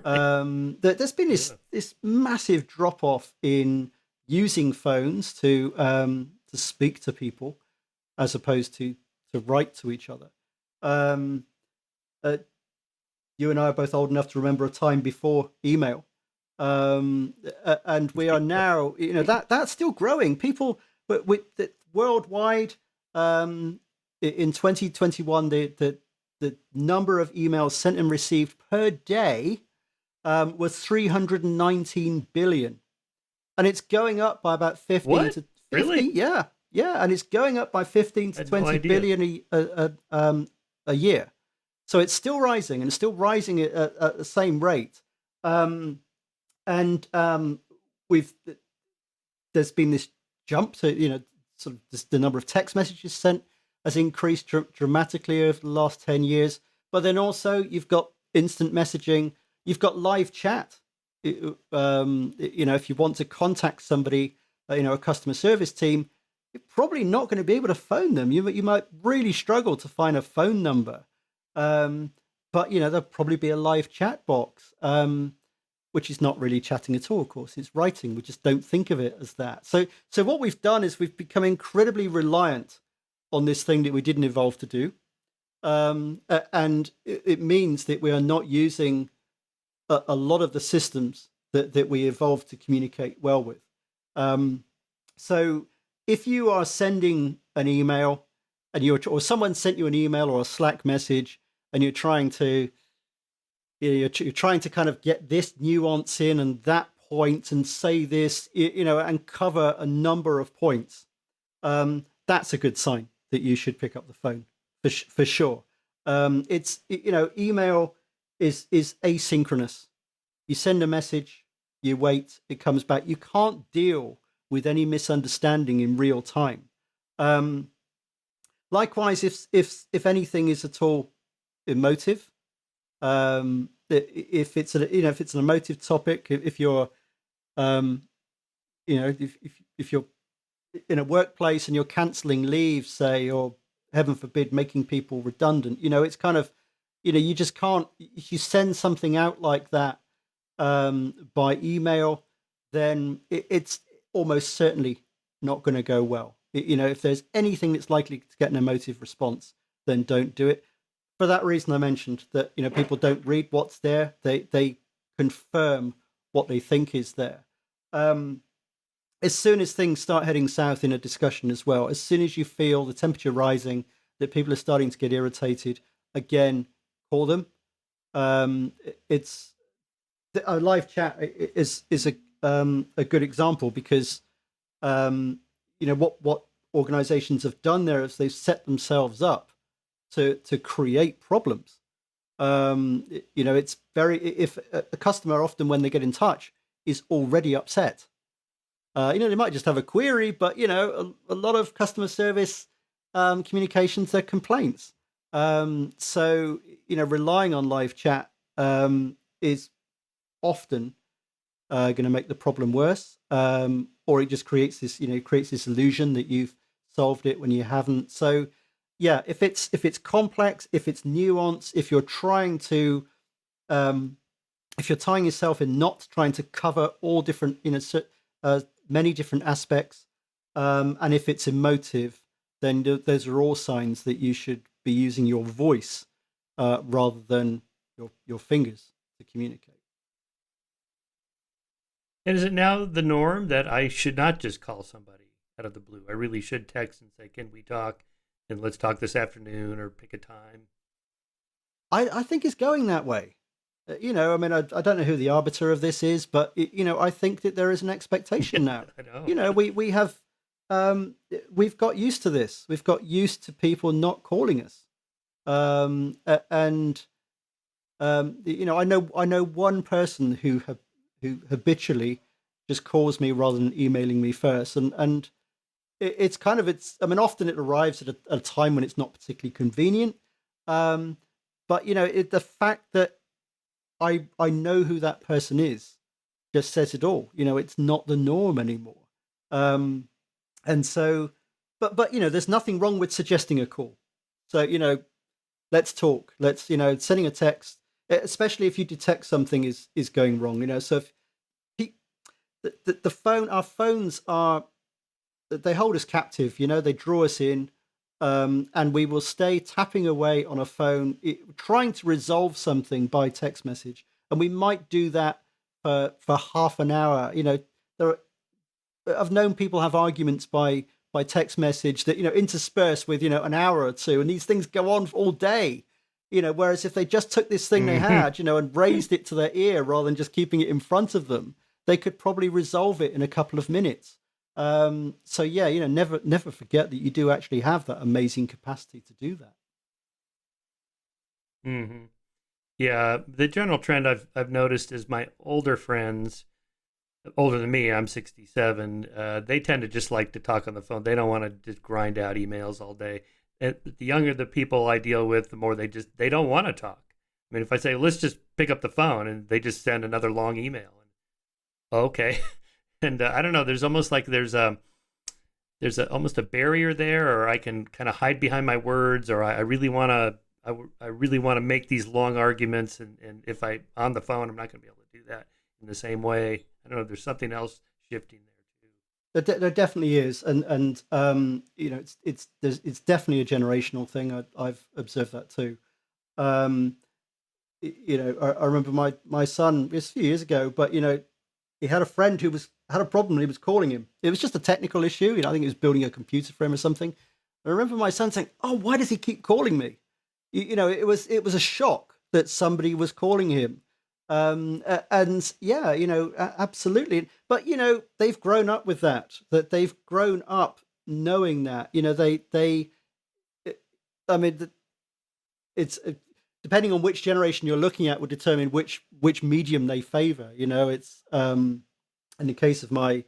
Right. There's been Yeah. this massive drop off in using phones to speak to people as opposed to write to each other. Um, uh, you and I are both old enough to remember a time before email, and we are now, that's still growing. People, but worldwide, in 2021, the number of emails sent and received per day was 319 billion, and it's going up by about 15 What? to Really? 50. Yeah, and it's going up by 15 I to had no 20 idea. billion a year. So it's still rising, and it's still rising at the same rate. Um, and we've there's been this jump to sort of just the number of text messages sent has increased dramatically over the last 10 years. But then also you've got instant messaging, you've got live chat. If you want to contact somebody, a customer service team, you're probably not going to be able to phone them. You might really struggle to find a phone number. But there'll probably be a live chat box, which is not really chatting at all. Of course, it's writing. We just don't think of it as that. So what we've done is we've become incredibly reliant on this thing that we didn't evolve to do, and it means that we are not using a lot of the systems that we evolved to communicate well with. So if you are sending an email or someone sent you an email or a Slack message, and you're trying to you're trying to kind of get this nuance in and that point and say this, and cover a number of points, that's a good sign that you should pick up the phone for sure. Email is asynchronous. You send a message, you wait, it comes back. You can't deal with any misunderstanding in real time. Likewise, if anything is at all emotive, if it's an emotive topic, if you're if you're in a workplace and you're canceling leave, say, or heaven forbid making people redundant, it's kind of you just can't. If you send something out like that by email, then it's almost certainly not going to go well. If there's anything that's likely to get an emotive response, then don't do it. For that reason, I mentioned that people don't read what's there; they confirm what they think is there. As soon as things start heading south in a discussion as well, as soon as you feel the temperature rising, that people are starting to get irritated, again, call them. It's a live chat is a good example because what organizations have done there is they've set themselves up to create problems. It's very, if a customer often when they get in touch is already upset. They might just have a query, but a lot of customer service communications, they're complaints. So relying on live chat is often going to make the problem worse, or it just creates this illusion that you've solved it when you haven't. So yeah, if it's complex, if it's nuanced, if you're trying to if you're tying yourself in knots, trying to cover all different many different aspects, and if it's emotive, then those are all signs that you should be using your voice rather than your fingers to communicate. And is it now the norm that I should not just call somebody out of the blue? I really should text and say, "Can we talk? And let's talk this afternoon," or pick a time. I think it's going that way. I don't know who the arbiter of this is, but I think that there is an expectation now. I know. We have we've got used to this. We've got used to people not calling us, and I know one person who habitually just calls me rather than emailing me first, and it's often it arrives at a time when it's not particularly convenient, but the fact that I know who that person is just says it all. It's not the norm anymore. And so, but there's nothing wrong with suggesting a call. So, let's talk. Let's, sending a text, especially if you detect something is going wrong. So if the phone, our phones they hold us captive. They draw us in, and we will stay tapping away on a phone, trying to resolve something by text message. And we might do that for half an hour. I've known people have arguments by text message that intersperse with an hour or two, and these things go on all day. Whereas if they just took this thing they had, and raised it to their ear rather than just keeping it in front of them, they could probably resolve it in a couple of minutes. So yeah, never forget that you do actually have that amazing capacity to do that. Mm-hmm. Yeah, the general trend I've noticed is my older friends, older than me, I'm 67. They tend to just like to talk on the phone. They don't want to just grind out emails all day. And the younger the people I deal with, the more they don't want to talk. I mean, if I say let's just pick up the phone, and they just send another long email, and okay, and I don't know. There's almost like there's almost a barrier there, or I can kind of hide behind my words, or I really want to. I really want to make these long arguments, and if I on the phone, I'm not going to be able to do that in the same way. I don't know. There's something else shifting there too. There definitely is, and it's definitely a generational thing. I've observed that too. Um, I remember my son, this a few years ago, but he had a friend who had a problem. And he was calling him. It was just a technical issue. I think he was building a computer for him or something. I remember my son saying, "Oh, why does he keep calling me?" It was a shock that somebody was calling him. And yeah, absolutely. But they've grown up with that. That they've grown up knowing that. I mean, it's depending on which generation you're looking at will determine which medium they favor. It's in the case of my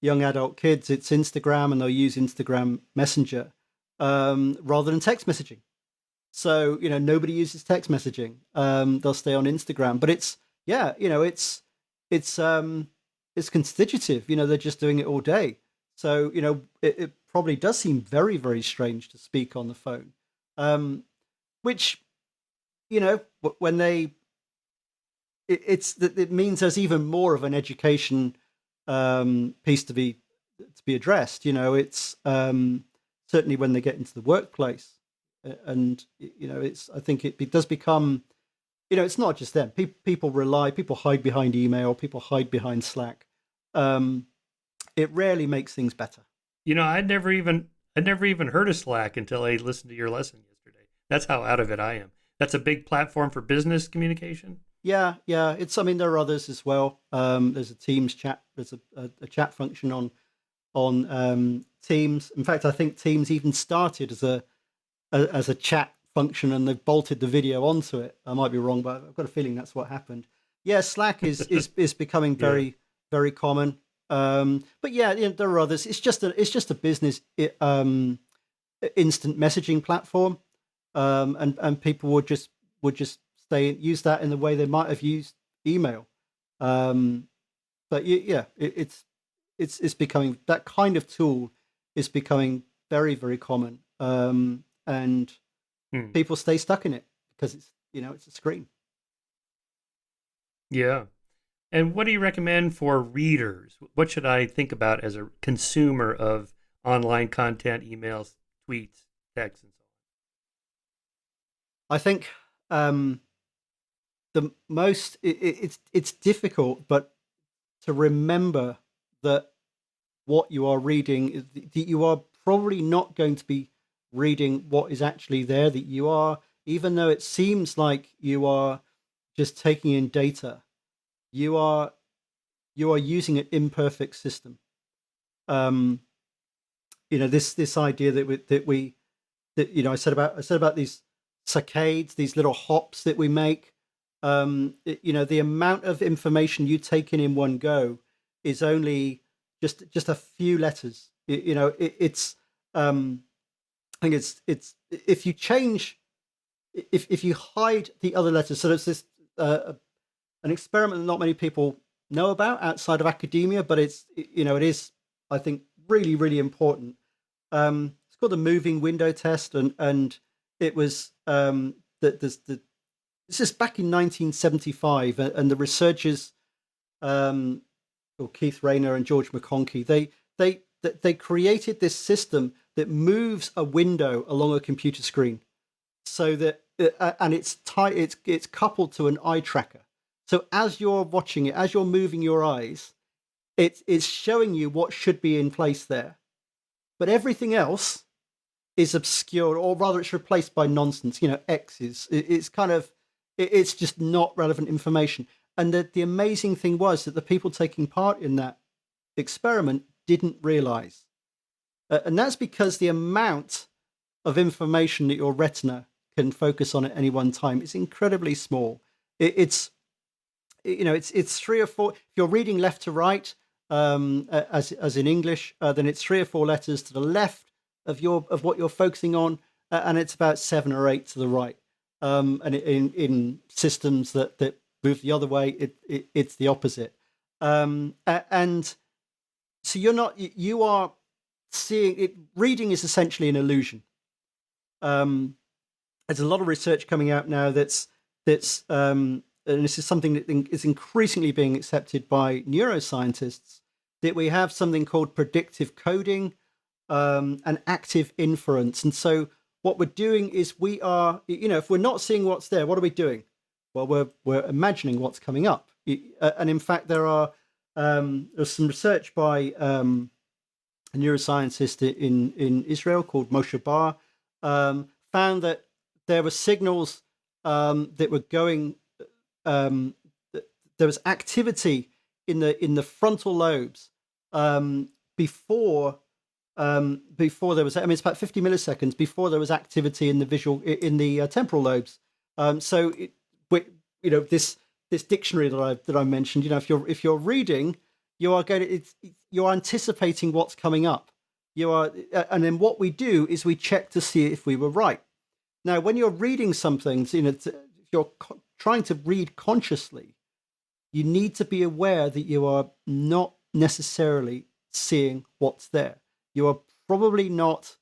young adult kids, it's Instagram, and they'll use Instagram Messenger rather than text messaging. So nobody uses text messaging. They'll stay on Instagram, but it's constitutive. They're just doing it all day. So it probably does seem very, very strange to speak on the phone, which when it means there's even more of an education piece to be to be addressed. It's certainly when they get into the workplace, and it's I think it does become. It's not just them. People hide behind email, people hide behind Slack. It rarely makes things better. I'd never even heard of Slack until I listened to your lesson yesterday. That's how out of it I am. That's a big platform for business communication. Yeah. I mean, there are others as well. There's a Teams chat. There's a chat function on Teams. In fact, I think Teams even started as a chat function, and they've bolted the video onto it. I might be wrong, but I've got a feeling that's what happened. Yeah, Slack is becoming Yeah. very, very common. But yeah, there are others. It's just a business instant messaging platform, and people would just use that in the way they might have used email. Um, but yeah, it's becoming, that kind of tool is becoming very, very common, and Hmm. people stay stuck in it because it's a screen. Yeah. And what do you recommend for readers? What should I think about as a consumer of online content, emails, tweets, texts, and so I think um, the most it's difficult, but to remember that what you are reading is that you are probably not going to be reading what is actually there. That you are, even though it seems like you are just taking in data, you are you are using an imperfect system. Um, this idea that I said about these saccades, these little hops that we make. The amount of information you take in one go is only just a few letters. It's I think it's if you change, if you hide the other letters. So there's this an experiment that not many people know about outside of academia, but it is, I think, really, really important. It's called the moving window test, and it was this is back in 1975, and the researchers, um, or Keith Rayner and George McConkie, they created this system that moves a window along a computer screen, so that and it's coupled to an eye tracker. So as you're watching it, as you're moving your eyes, it's showing you what should be in place there, but everything else is obscured, or rather, it's replaced by nonsense. X's. It's kind of, it's just not relevant information. And the amazing thing was that the people taking part in that experiment didn't realize, and that's because the amount of information that your retina can focus on at any one time is incredibly small. It's three or four. If you're reading left to right, as in English, then it's three or four letters to the left of what you're focusing on, and it's about seven or eight to the right. And in systems that move the other way, it's the opposite. And so you are seeing it. Reading is essentially an illusion. There's a lot of research coming out now that's and this is something that is increasingly being accepted by neuroscientists, that we have something called predictive coding, and active inference. And so what we're doing is we are, if we're not seeing what's there, what are we doing? Well, we're imagining what's coming up. And in fact, there's some research by a neuroscientist in Israel called Moshe Bar, found that there were signals that were going. There was activity in the frontal lobes, before there was. I mean, it's about 50 milliseconds before there was activity in the temporal lobes. So this dictionary that I mentioned. If you're reading, you're anticipating what's coming up. And then what we do is we check to see if we were right. Now, when you're reading something, if you're trying to read consciously, you need to be aware that you are not necessarily seeing what's there. You are probably not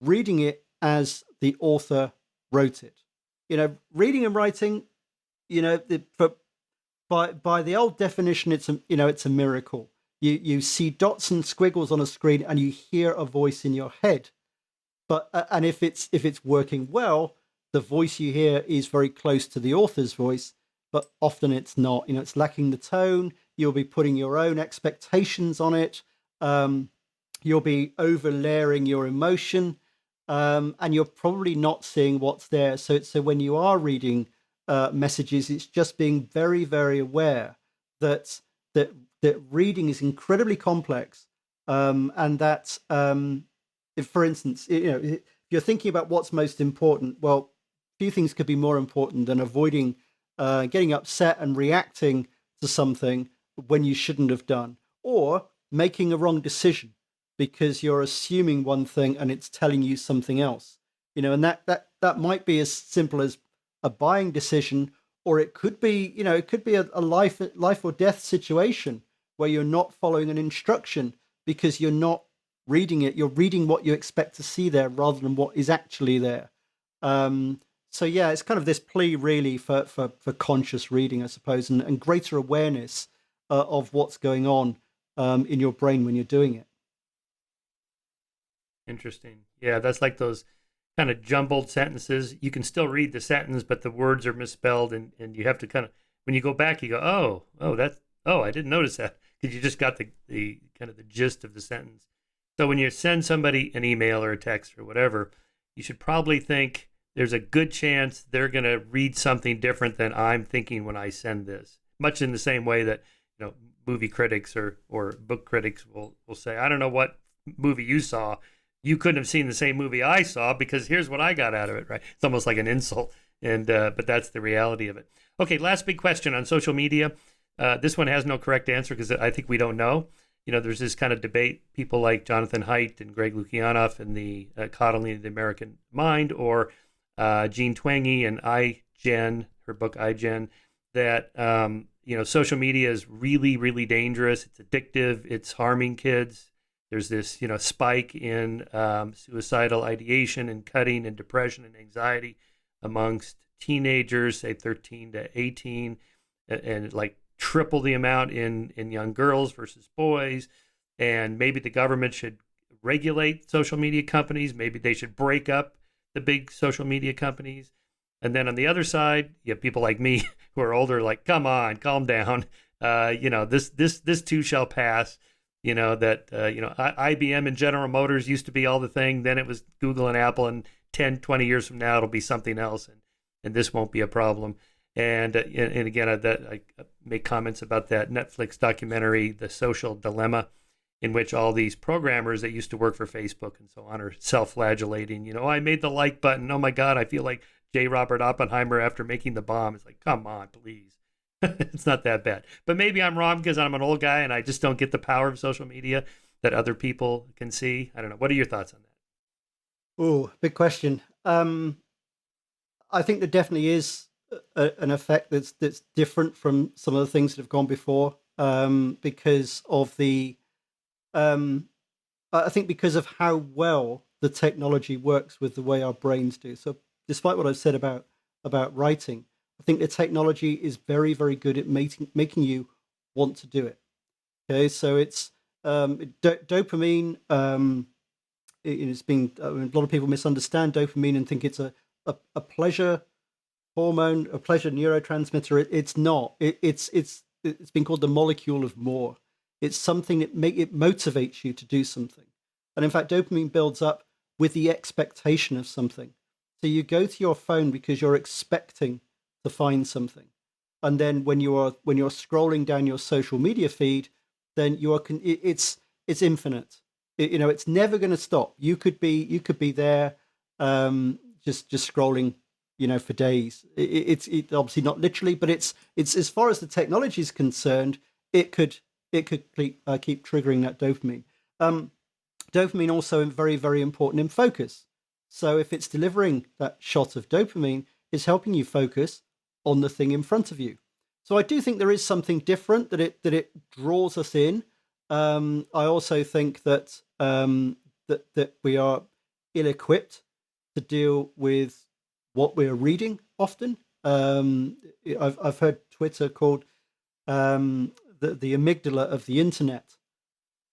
reading it as the author wrote it. Reading and writing, by the old definition, it's a miracle. You see dots and squiggles on a screen, and you hear a voice in your head. But and if it's working well, the voice you hear is very close to the author's voice, but often it's not. It's lacking the tone. You'll be putting your own expectations on it. You'll be over layering your emotion, and you're probably not seeing what's there. So when you are reading messages, it's just being very, very aware that that that reading is incredibly complex, and that if, for instance, if you're thinking about what's most important, well, few things could be more important than avoiding getting upset and reacting to something when you shouldn't have done, or making a wrong decision because you're assuming one thing and it's telling you something else. And that might be as simple as a buying decision, or it could be, a life or death situation where you're not following an instruction because you're not reading it. You're reading what you expect to see there rather than what is actually there. So yeah, it's kind of this plea really for conscious reading, I suppose, and greater awareness of what's going on in your brain when you're doing it. Interesting. Yeah, that's like those kind of jumbled sentences. You can still read the sentence, but the words are misspelled, and you have to kind of, when you go back, you go, I didn't notice that, because you just got the kind of the gist of the sentence. So when you send somebody an email or a text or whatever, you should probably think there's a good chance they're going to read something different than I'm thinking when I send this. Much in the same way that movie critics or book critics will say, I don't know what movie you saw. You couldn't have seen the same movie I saw because here's what I got out of it, right? It's almost like an insult, and but that's the reality of it. Okay, last big question on social media. This one has no correct answer because I think we don't know. There's this kind of debate. People like Jonathan Haidt and Greg Lukianoff in the Coddling of the American Mind, or Jean Twenge and iGen, her book iGen, that social media is really, really dangerous. It's addictive. It's harming kids. There's this, spike in suicidal ideation and cutting and depression and anxiety amongst teenagers, say 13 to 18, and like triple the amount in young girls versus boys. And maybe the government should regulate social media companies. Maybe they should break up the big social media companies. And then on the other side, you have people like me who are older, like, come on, calm down. This too shall pass. IBM and General Motors used to be all the thing. Then it was Google and Apple, and 10, 20 years from now, it'll be something else. And this won't be a problem. And again, I make comments about that Netflix documentary, The Social Dilemma, in which all these programmers that used to work for Facebook and so on are self-flagellating. I made the like button. Oh my God, I feel like J. Robert Oppenheimer after making the bomb. It's like, come on, please. It's not that bad. But maybe I'm wrong because I'm an old guy and I just don't get the power of social media that other people can see. I don't know. What are your thoughts on that? Oh, big question. I think there definitely is an effect that's different from some of the things that have gone before, because of I think because of how well the technology works with the way our brains do. So despite what I've said about writing, I think the technology is very, very good at making you want to do it. Okay, so it's dopamine. It's been a lot of people misunderstand dopamine and think it's a pleasure hormone, a pleasure neurotransmitter. It's not. It's been called the molecule of more. It's something that it motivates you to do something, and in fact, dopamine builds up with the expectation of something. So you go to your phone because you're expecting to find something, and then when you're scrolling down your social media feed, then it's infinite. It's never going to stop. You could be there, just scrolling, for days. It's obviously not literally, but it's as far as the technology is concerned, it could keep triggering that dopamine. Dopamine also very, very important in focus. So if it's delivering that shot of dopamine, it's helping you focus on the thing in front of you. So I do think there is something different that it draws us in. I also think that that we are ill-equipped to deal with what we're reading often. I've heard Twitter called the amygdala of the internet,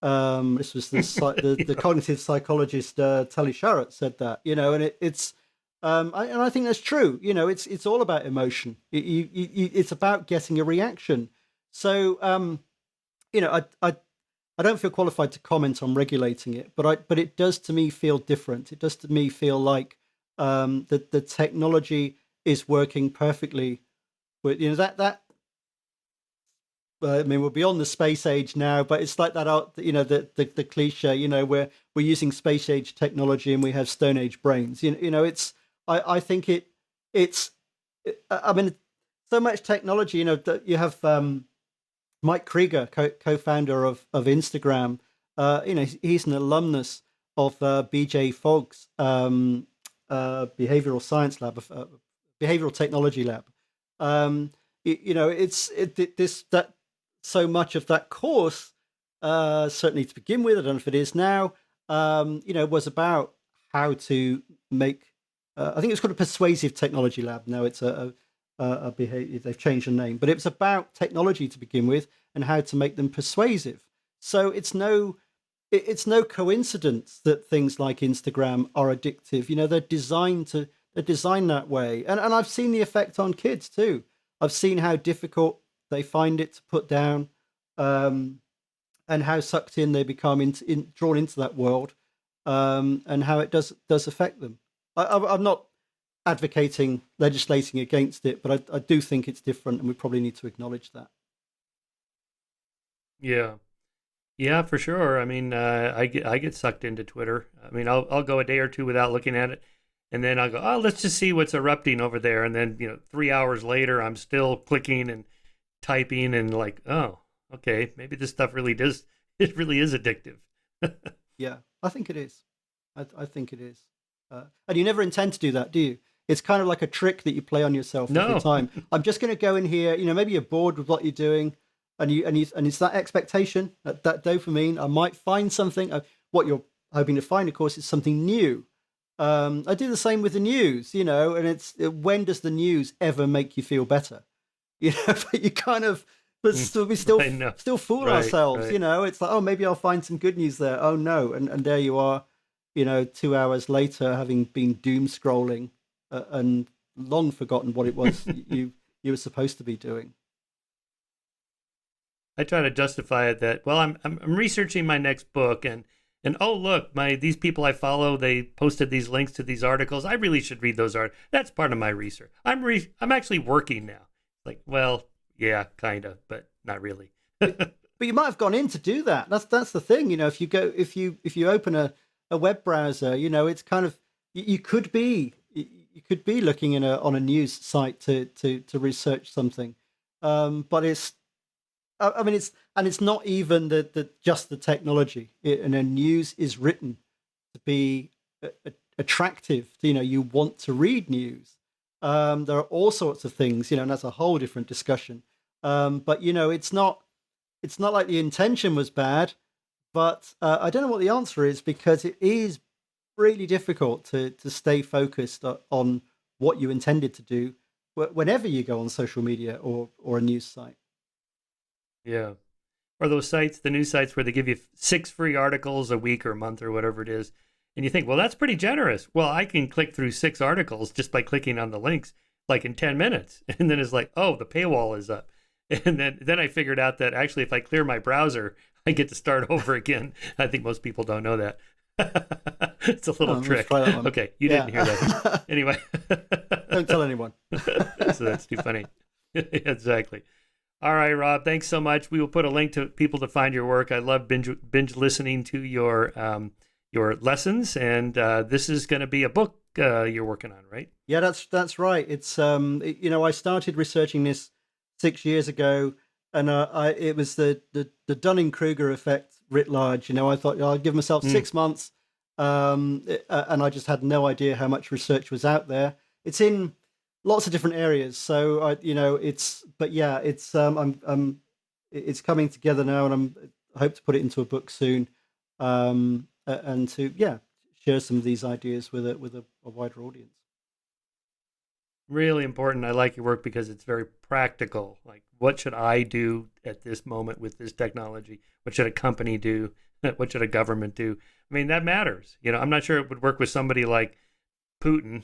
This was the cognitive psychologist Tali Sharot said that, and and I think that's true. It's all about emotion. It's about getting a reaction. So, I don't feel qualified to comment on regulating it, but it does to me feel different. It does to me feel like the technology is working perfectly. But that I mean, we're beyond the space age now, but it's like that, the cliche, where we're using space age technology and we have Stone Age brains. I think it's, I mean, so much technology, that you have Mike Krieger, co-founder of Instagram. He's an alumnus of B.J. Fogg's behavioral science lab, behavioral technology lab. That so much of that course, certainly to begin with, I don't know if it is now, was about how to make. I think it's called a persuasive technology lab. Now it's a behavior. They've changed the name, but it was about technology to begin with and how to make them persuasive. So it's no coincidence that things like Instagram are addictive. They're designed that way, and I've seen the effect on kids too. I've seen how difficult they find it to put down, and how sucked in they become drawn into that world, and how it does affect them. I'm not advocating legislating against it, but I do think it's different, and we probably need to acknowledge that. Yeah. Yeah, for sure. I mean, I get sucked into Twitter. I mean, I'll go a day or two without looking at it, and then I'll go, oh, let's just see what's erupting over there. And then 3 hours later, I'm still clicking and typing, and like, oh, okay, maybe this stuff really does. It really is addictive. Yeah, I think it is. I think it is. And you never intend to do that, do you? It's kind of like a trick that you play on yourself every No. time. I'm just going to go in here. Maybe you're bored with what you're doing, and it's that expectation, that dopamine. I might find something. What you're hoping to find, of course, is something new. I do the same with the news, and it's when does the news ever make you feel better? But you kind of, but we still fool ourselves. Right. It's like, oh, maybe I'll find some good news there. Oh no, and there you are, 2 hours later, having been doom scrolling, and long forgotten what it was you were supposed to be doing. I try to justify it that, well, I'm researching my next book, and oh, look, these people I follow, they posted these links to these articles. I really should read those articles. That's part of my research. I'm actually working now. Like, well, yeah, kind of, but not really. But you might have gone in to do that. That's the thing. If you open a web browser, it's kind of, you could be looking on a news site to research something, but it's not even just the technology. And a news is written to be attractive. You want to read news. There are all sorts of things, and that's a whole different discussion. But it's not like the intention was bad, but I don't know what the answer is, because it is really difficult to stay focused on what you intended to do whenever you go on social media or a news site. Yeah. Or those sites, the news sites where they give you 6 free articles a week or a month or whatever it is. And you think, well, that's pretty generous. Well, I can click through 6 articles just by clicking on the links, like in 10 minutes. And then it's like, oh, the paywall is up. And then I figured out that actually, if I clear my browser, I get to start over again. I think most people don't know that. It's a little trick. Okay, you didn't hear that. Anyway. Don't tell anyone. So that's too funny. Exactly. All right, Rob, thanks so much. We will put a link to people to find your work. I love binge listening to your lessons, and this is going to be a book you're working on, right? Yeah, that's right. It's I started researching this 6 years ago, and it was the Dunning-Kruger effect writ large. I thought I'll give myself 6 months, and I just had no idea how much research was out there. It's in lots of different areas. So it's coming together now, and I hope to put it into a book soon, and to share some of these ideas with a wider audience. Really important. I like your work because it's very practical. Like, what should I do at this moment with this technology? What should a company do? What should a government do? I mean, that matters. I'm not sure it would work with somebody like Putin.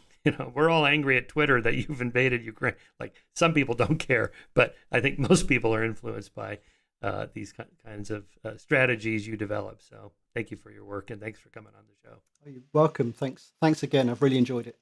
We're all angry at Twitter that you've invaded Ukraine. Like, some people don't care, but I think most people are influenced by these kinds of strategies you develop. So thank you for your work, and thanks for coming on the show. You're welcome. Thanks again. I've really enjoyed it.